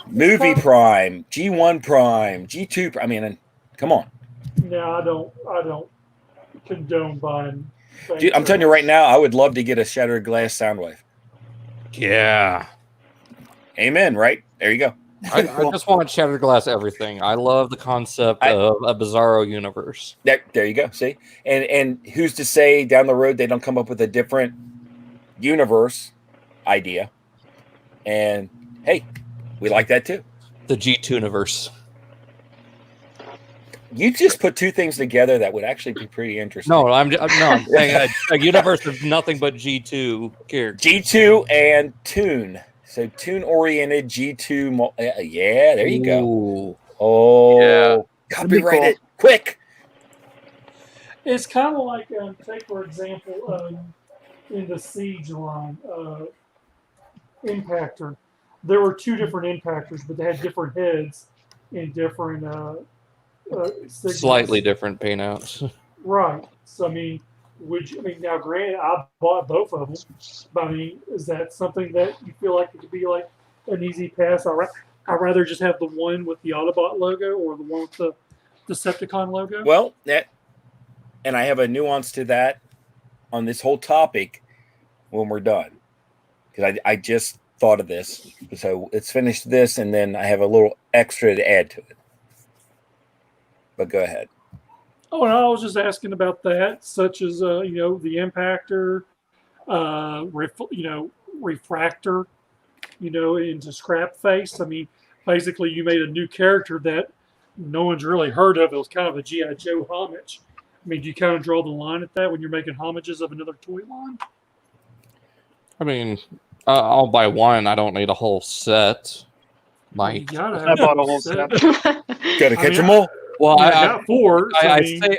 Movie Prime, G1 Prime, G2. I mean, come on. No, I don't condone buying. Dude, I'm telling you right now, I would love to get a Shattered Glass Soundwave. Yeah. Amen. Right there, you go. I just want Shattered Glass everything. I love the concept of a Bizarro universe. There you go. See, and who's to say down the road they don't come up with a different universe idea? And hey, we like that too. The G2 universe. You just put two things together that would actually be pretty interesting. No, I'm saying a universe of nothing but G2 characters. G2 and Toon. So Toon-oriented G2. Yeah, there you go. Oh, yeah. Copyright it quick. It's kind of like, take for example, in the Siege line, Impactor. There were two different Impactors, but they had different heads in different slightly different paintouts. Right. So, I mean, now granted, I bought both of them, but I mean, is that something that you feel like it could be like an easy pass? I'd rather just have the one with the Autobot logo or the one with the Decepticon logo. Well, and I have a nuance to that on this whole topic when we're done, because I just thought of this. So let's finish this, and then I have a little extra to add to it. But go ahead. Oh, and I was just asking about that, such as the Impactor, Refractor, into Scrap Face. I mean, basically, you made a new character that no one's really heard of. It was kind of a G.I. Joe homage. I mean, do you kind of draw the line at that when you're making homages of another toy line? I mean, I'll buy one. I don't need a whole set. I bought a whole set. Gotta catch them all. Well, I got four. So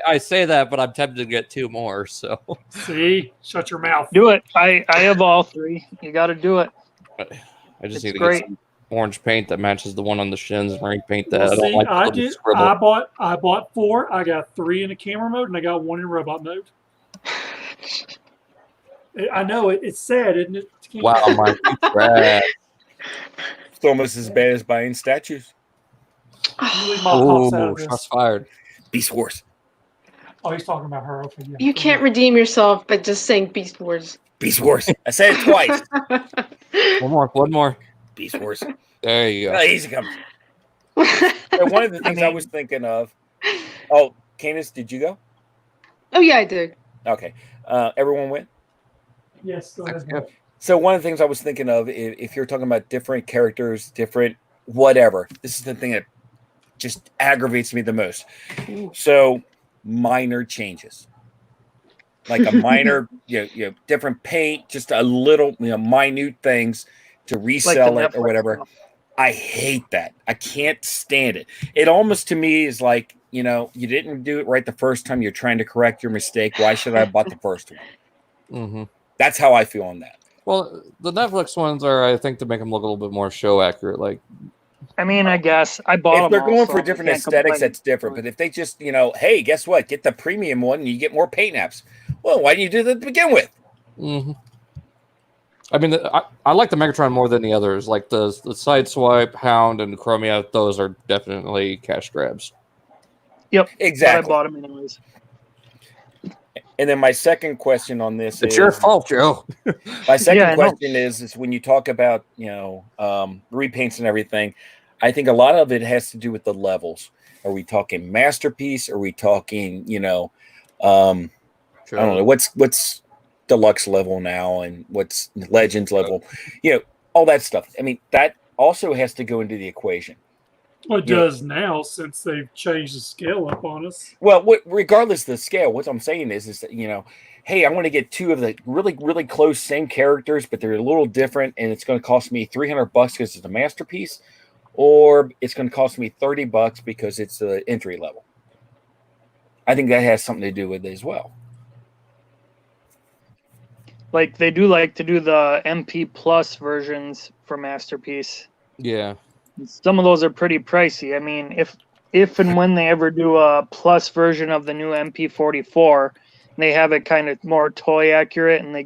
I say that, but I'm tempted to get two more. So see, shut your mouth. Do it. I have all three. You got to do it. I just need to great. get orange paint that matches the one on the shins and repaint that. Well, I don't see, like the I little did. scribble. I bought 4. I got 3 in the camera mode, and I got 1 in robot mode. I know it's sad, isn't it? Wow, my trash. It's almost as bad as buying statues. You leave my pops out Oh, of this. shots fired. Beast Wars. Oh, he's talking about her. Okay, yeah. You can't redeem yourself by just saying Beast Wars. Beast Wars. I said it twice. One more. Beast Wars. There you go. Easy comes. So one of the things I was thinking of. Oh, Candace, did you go? Oh yeah, I did. Okay. Everyone went? Yes, go ahead. Yeah. So one of the things I was thinking of, if you're talking about different characters, different whatever, this is the thing that just aggravates me the most. So minor changes, like a minor, different paint, just a little, minute things to resell it or whatever. Stuff. I hate that. I can't stand it. It almost to me is like, you didn't do it right the first time. You're trying to correct your mistake. Why should I have bought the first one? Mm-hmm. That's how I feel on that. Well, the Netflix ones are, I think, to make them look a little bit more show accurate. Like, I mean, I guess I bought If them. they're going all, for so different I can't aesthetics, complain. that's different. But if they just, hey, guess what? Get the premium one and you get more paint apps. Well, why didn't you do that to begin with? mm-hmm. I mean, I like the Megatron more than the others. Like the Sideswipe, Hound, and Chromia, those are definitely cash grabs. Yep, Exactly. But I bought them anyways. And then my second question on this It's is your fault, Joe. my second Yeah, I know. question is when you talk about repaints and everything, I think a lot of it has to do with the levels. Are we talking masterpiece? Are we talking I don't know what's deluxe level now and what's legends level? All that stuff. I mean, that also has to go into the equation. Well, it does now since they've changed the scale up on us. Well, regardless of the scale, what I'm saying is that, hey, I want to get 2 of the really, really close same characters, but they're a little different, and it's going to cost me $300 because it's a masterpiece, or it's going to cost me $30 because it's the entry level. I think that has something to do with it as well. Like they do like to do the MP Plus versions for Masterpiece. Yeah. Some of those are pretty pricey. I mean, if and when they ever do a plus version of the new MP44, they have it kind of more toy accurate, and they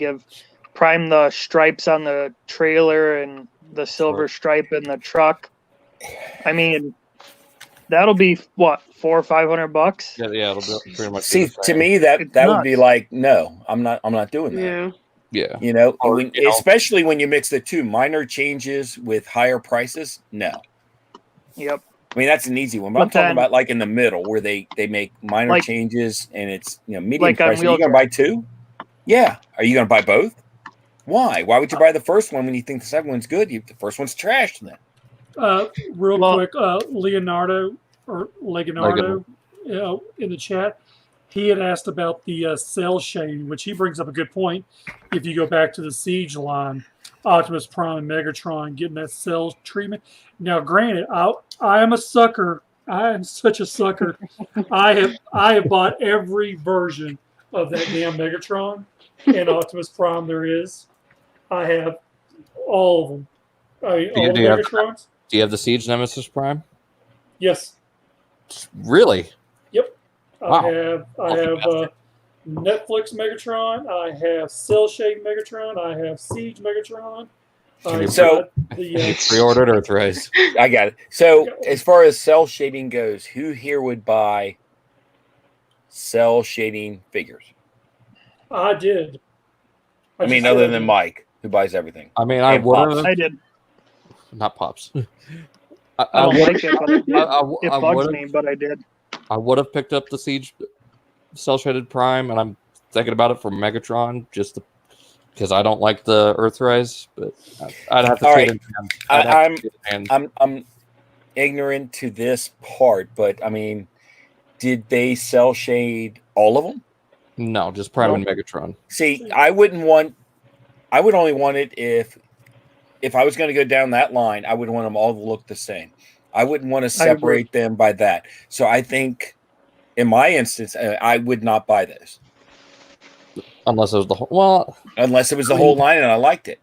prime the stripes on the trailer and the silver stripe in the truck. I mean, that'll be what, $400 or $500? Yeah, it'll be pretty much. See, to me, that would be like, no, I'm not doing that. Yeah. Yeah. Especially when you mix the two minor changes with higher prices. No. Yep. I mean, that's an easy one. But I'm talking about like in the middle where they make minor changes and it's medium like price. Are you going to buy 2? Yeah. Are you going to buy both? Why? Why would you buy the first one when you think the second one's good? The first one's trashed then. Real quick, Leonardo in the chat, he had asked about the cell shading, which he brings up a good point. If you go back to the Siege line, Optimus Prime and Megatron getting that cell treatment. Now, granted, I am a sucker. I am such a sucker. I have bought every version of that damn Megatron and Optimus Prime there is. I have all of them. All the Megatrons. Do you have the Siege Nemesis Prime? Yes. Really? Yep. Wow. I have Netflix Megatron. I have Cell Shade Megatron. I have Siege Megatron. Pre-ordered Earthrise. I got it. So as far as cell shading goes, who here would buy cell shading figures? I did. I mean, other than Mike, who buys everything. I mean, I would have. I did. Not Pops. I don't like it, but it bugs me, but I did. I would have picked up the Siege cell shaded Prime, and I'm thinking about it for Megatron just because I don't like the Earthrise, but I'd have to trade him. I'm ignorant to this part, but I mean, did they cell shade all of them? No, just Prime and Megatron. See, I would only want it if I was going to go down that line, I would want them all to look the same. I wouldn't want to separate them by that. So I think, in my instance, I would not buy this unless it was the whole. Well, unless it was the whole line and I liked it.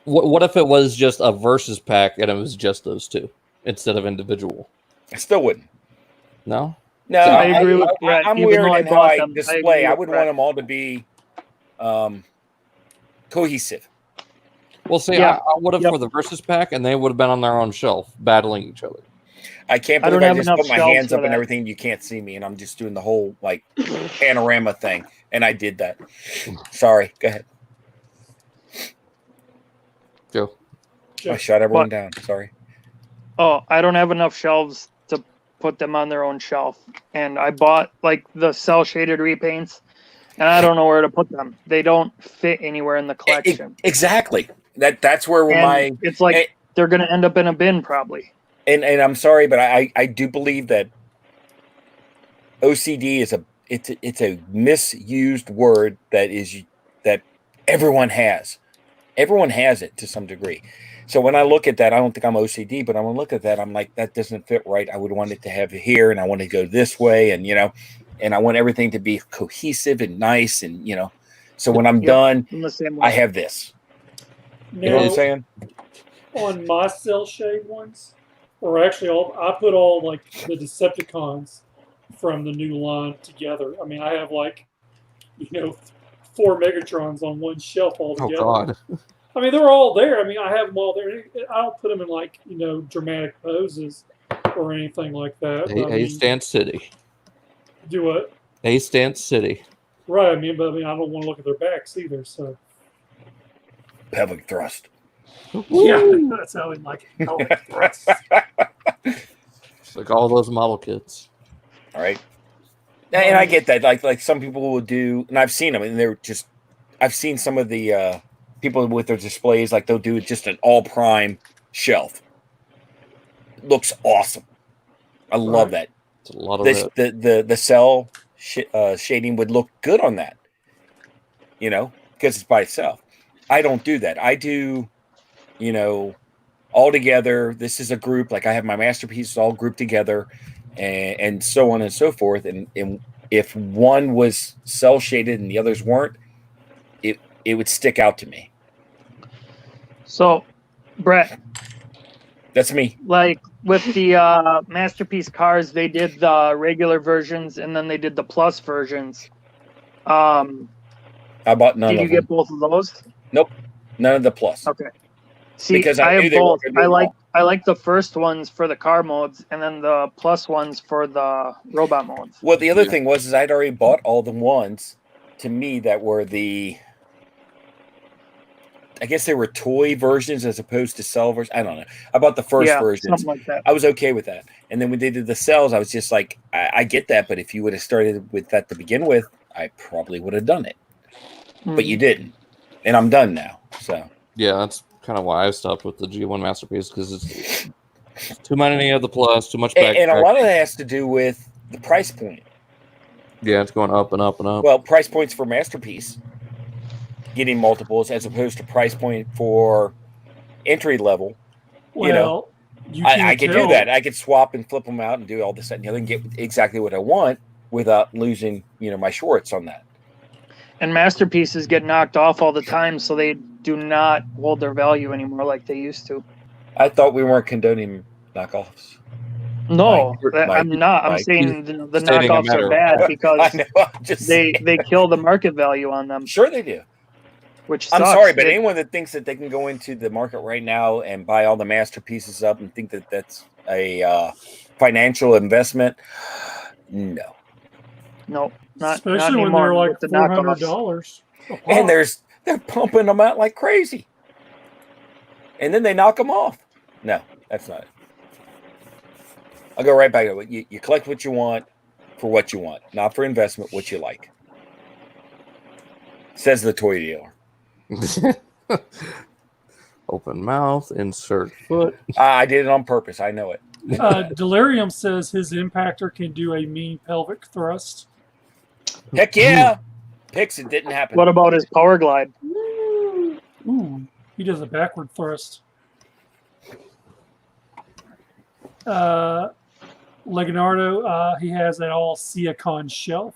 What if it was just a versus pack and it was just those two instead of individual? I still wouldn't. No. No, I agree with Brett. I'm Even weird though I in how bought I them, I display. agree I with would Brett. want them all to be cohesive. Well, see, Yeah. I would have for the versus pack, and they would have been on their own shelf battling each other. I can't I believe don't I have just enough put my shelves hands for up and that. everything. You can't see me, and I'm just doing the whole like panorama thing. And I did that. Sorry. Go ahead. Joe. I shut everyone down. Sorry. Oh, I don't have enough shelves to put them on their own shelf. And I bought like the cell shaded repaints, and I don't know where to put them. They don't fit anywhere in the collection. Exactly. That's where And it's like they're gonna end up in a bin probably. And I'm sorry, but I do believe that OCD is it's a misused word that everyone has. Everyone has it to some degree. So when I look at that, I don't think I'm OCD, but when I look at that, I'm like, that doesn't fit right. I would want it to have it here, and I want to go this way, and and I want everything to be cohesive and nice, and So when I'm done, In the same way. I have this. Now, You know what I'm saying? on my cell shade ones, or actually, I put all like the Decepticons from the new line together. I mean, I have like 4 Megatrons on one shelf all Oh together. God. I mean, they're all there. I mean, I have them all there. I don't put them in like dramatic poses or anything like that. But, A Stance City. Do what? A Stance City. Right. I mean, I don't want to look at their backs either. So. Pelvic thrust. Yeah, that's how we like it. Pelvic thrust. It's like all those model kits. All right. And I get that. Like some people will do, and I've seen them, and they're just. I've seen some of the people with their displays, like they'll do just an all prime shelf. Looks awesome. I love that. It's a lot of the cell shading would look good on that. Because it's by itself. I don't do that. I do, all together. This is a group. Like I have my masterpieces all grouped together, and so on and so forth. And if one was cell shaded and the others weren't, it would stick out to me. So, Brett. That's me. Like with the masterpiece cars, they did the regular versions and then they did the plus versions. I bought none of them. Did you get both of those? Nope, none of the plus. Okay. See, because I have both. I like the first ones for the car modes and then the plus ones for the robot modes. Well, the other thing was I'd already bought all the ones to me that were I guess they were toy versions as opposed to cell versions. I don't know. I bought the first versions. Something like that. I was okay with that. And then when they did the cells, I was just like, I get that. But if you would have started with that to begin with, I probably would have done it. But you didn't. And I'm done now. So yeah, that's kind of why I stopped with the G1 masterpiece, because it's too many of the plus, too much back. And a lot of that has to do with the price point. Yeah, it's going up and up and up. Well, price points for masterpiece, getting multiples as opposed to price point for entry level. Well, I could do that. I could swap and flip them out and do all this and the other and get exactly what I want without losing, my shorts on that. And masterpieces get knocked off all the time, so they do not hold their value anymore like they used to. I thought we weren't condoning knockoffs. No, Mike, I'm not. I'm saying the knockoffs are bad because they kill the market value on them. Sure they do. Which sucks. I'm sorry, but anyone that thinks that they can go into the market right now and buy all the masterpieces up and think that that's a financial investment, no. No, not especially not when anymore they're like with the $400. And they're pumping them out like crazy, and then they knock them off. No, that's not it. I'll go right back to it. You collect what you want for what you want, not for investment. What you like, says the toy dealer. Open mouth, insert foot. I did it on purpose. I know it. Delirium says his impactor can do a mean pelvic thrust. Heck yeah! Pix, it didn't happen. What about his power glide? Ooh, he does a backward thrust. Leonardo, he has an all Siacon shelf,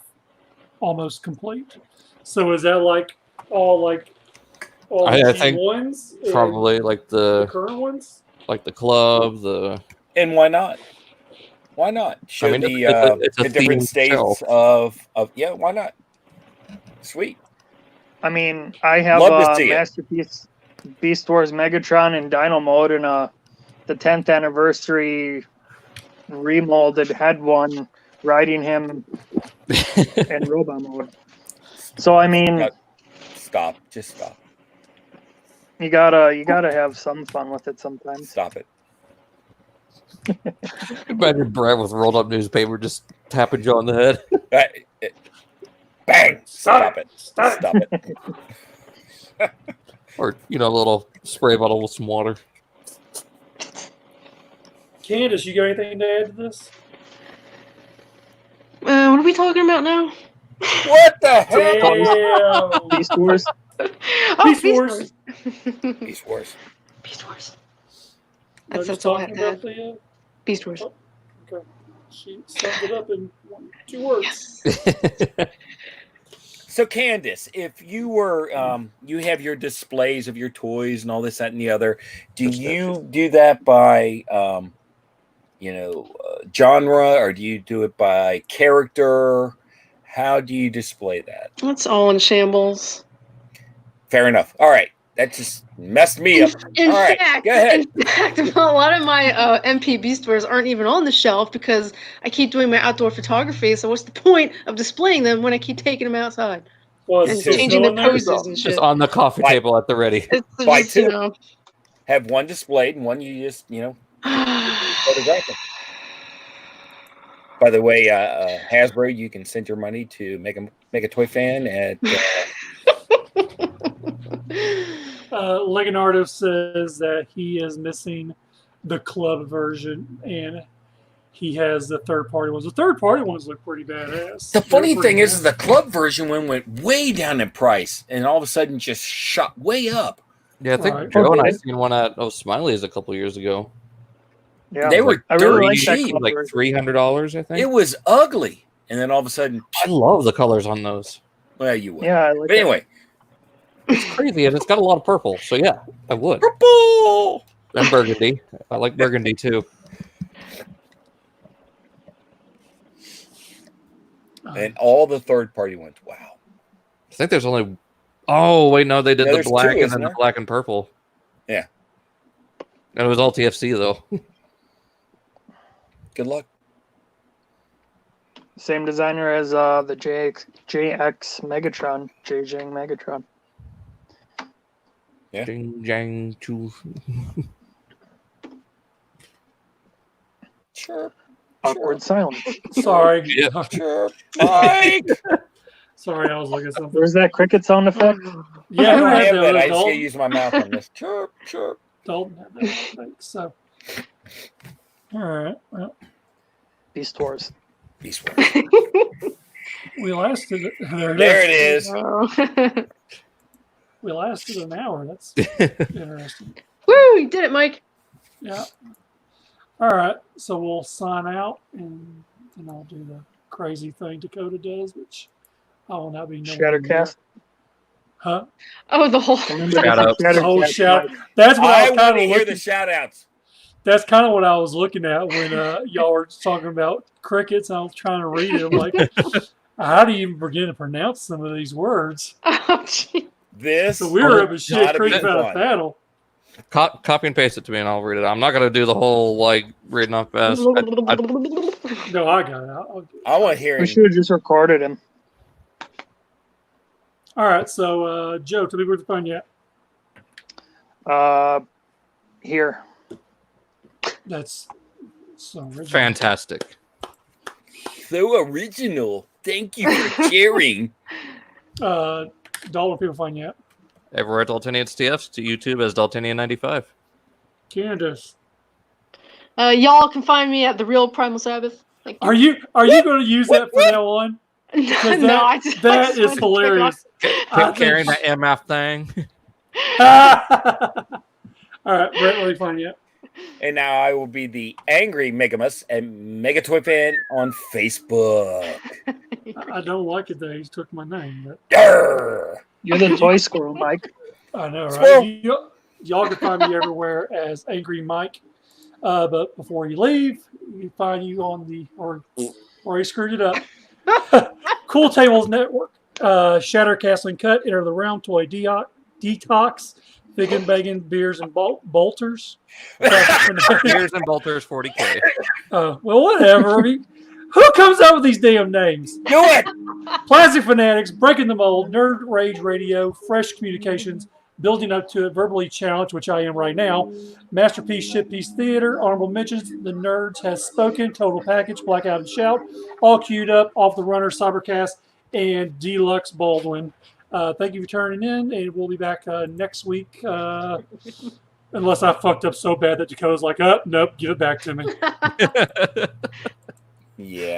almost complete. So is that like all like All I the think G1s? and Probably like the the current ones? club, the And why not? Why not? Show mean, the it's a the different themed states shelf. of yeah, why not? Sweet. I mean, I have Love to see it. Masterpiece Beast Wars Megatron in Dino mode and the 10th anniversary remolded head one riding him in robot mode. So I mean, Stop. Just stop. you gotta have some fun with it sometimes. Stop it. Imagine Brad with rolled up newspaper just tapping you on the head. Bang! Stop it. Stop it. Or, a little spray bottle with some water. Candace, you got anything to add to this? What are we talking about now? What the hell? Damn. Beast Wars. Oh, Beast Beast Wars. Wars. Beast Wars. Beast Wars. Are you That's all I talking had. about the, Beast Wars. okay. She summed it up in 2 words. Yes. So, Candace, if you were, you have your displays of your toys and all this, that, and the other, do you do that by, genre, or do you do it by character? How do you display that? It's all in shambles. Fair enough. All right. That just messed me up. In All right, fact, go ahead. a lot of my MP Beast Wars aren't even on the shelf because I keep doing my outdoor photography. So what's the point of displaying them when I keep taking them outside Well, and it's just changing the still in there? poses and shit? Just on the coffee Why- table at the ready. It's Why just, two? Have one displayed and one you just, photograph them. By the way, Hasbro, you can send your money to make a toy fan at. Leonardo says that he is missing the club version and he has the third-party ones. The third-party ones look pretty badass. The funny They're thing pretty is, the club version one went way down in price, and all of a sudden just shot way up. Yeah, I think Right. Joe and I Okay. seen one at Smiley's a couple years ago. Yeah, They were I really like dirty that cheap, club Like version. $300, I think. It was ugly, and then all of a sudden, I love the colors on those. well, you would. Yeah, I like But anyway, It's crazy, and it's got a lot of purple. So yeah, I would. purple. And burgundy. I like burgundy too. And all the third-party ones. Wow. I think there's only. Oh wait, no, they did Yeah, the there's black two, and isn't then the there? black and purple. Yeah. And it was all TFC though. Good luck. Same designer as the JX Megatron, JJ Megatron. Yeah. Jing jang choo. Chirp. Awkward silence. Sorry. Yeah. Chirp. Mike. Sorry, I was looking at something. Where's that cricket sound effect? Yeah, who I had have that? that. I just Dalton? gotta use my mouth on this. Chirp. Chirp. Dalton had that, I think. So, all right. Well, Beast Wars. Beast Wars. we lasted. There it is. Oh. We lasted an hour. That's interesting. Woo! You did it, Mike. Yeah. All right. So we'll sign out, and then I'll do the crazy thing Dakota does, which I will not be knowing. Shattercast. Huh? Oh, the whole. Remember Shout out. The whole Shattercast, shout. Mike. That's what I I was want kind to of hear looking. the shout-outs. That's kind of what I was looking at when y'all were talking about crickets. I was trying to read it. I'm like, how do you even begin to pronounce some of these words? Oh, gee. This So we were up in is shit gotta creek be about a fun. battle. Copy and paste it to me, and I'll read it. I'm not gonna do the whole like reading off fast. No, I got it. I'll do it. I want to hear We him. should have just recorded him. All right. So, Joe, tell me where to find you at. Here. That's so original. Fantastic. So original. Thank you for sharing. Dollar people find you at. Everywhere at Daltonians TFs, to YouTube as Daltonian95. Candace, Y'all can find me at the Real Primal Sabbath. Thank are you going to use that from now on? you. Because No, I just that I just is wanted to hilarious. I Keep carrying think- that MF thing. All right, Brett, where do you find you at? And now I will be the angry Megamus and Megatoy fan on Facebook. I don't like it that he took my name. But Durr. You're the toy squirrel, Mike. I know, Squirrel. right? Y'all can find me everywhere as Angry Mike. But before you leave, you can find you on the or he screwed it up. Cool Tables Network, Shattercast Uncut, Enter the Realm, Toy Detox, Figga Bangin, Beers and Bolters. Beers and Bolters 40K. Well, whatever. I mean, who comes up with these damn names? Do it. Plastic Fanatics, Breaking the Mold, Nerd Rage Radio, Fresh Communications, Building Up to It, Verbally Challenged, which I am right now, Masterpiece, Shitpiece Theater, Honorable Mentions, The Nerds Has Spoken, Total Package, Blackout Shout, All Queued Up, Off the Runner, Cybercast, and Deluxe Baldwin. Thank you for turning in, and we'll be back next week. Unless I fucked up so bad that Dakota's like, nope, give it back to me. Yeah.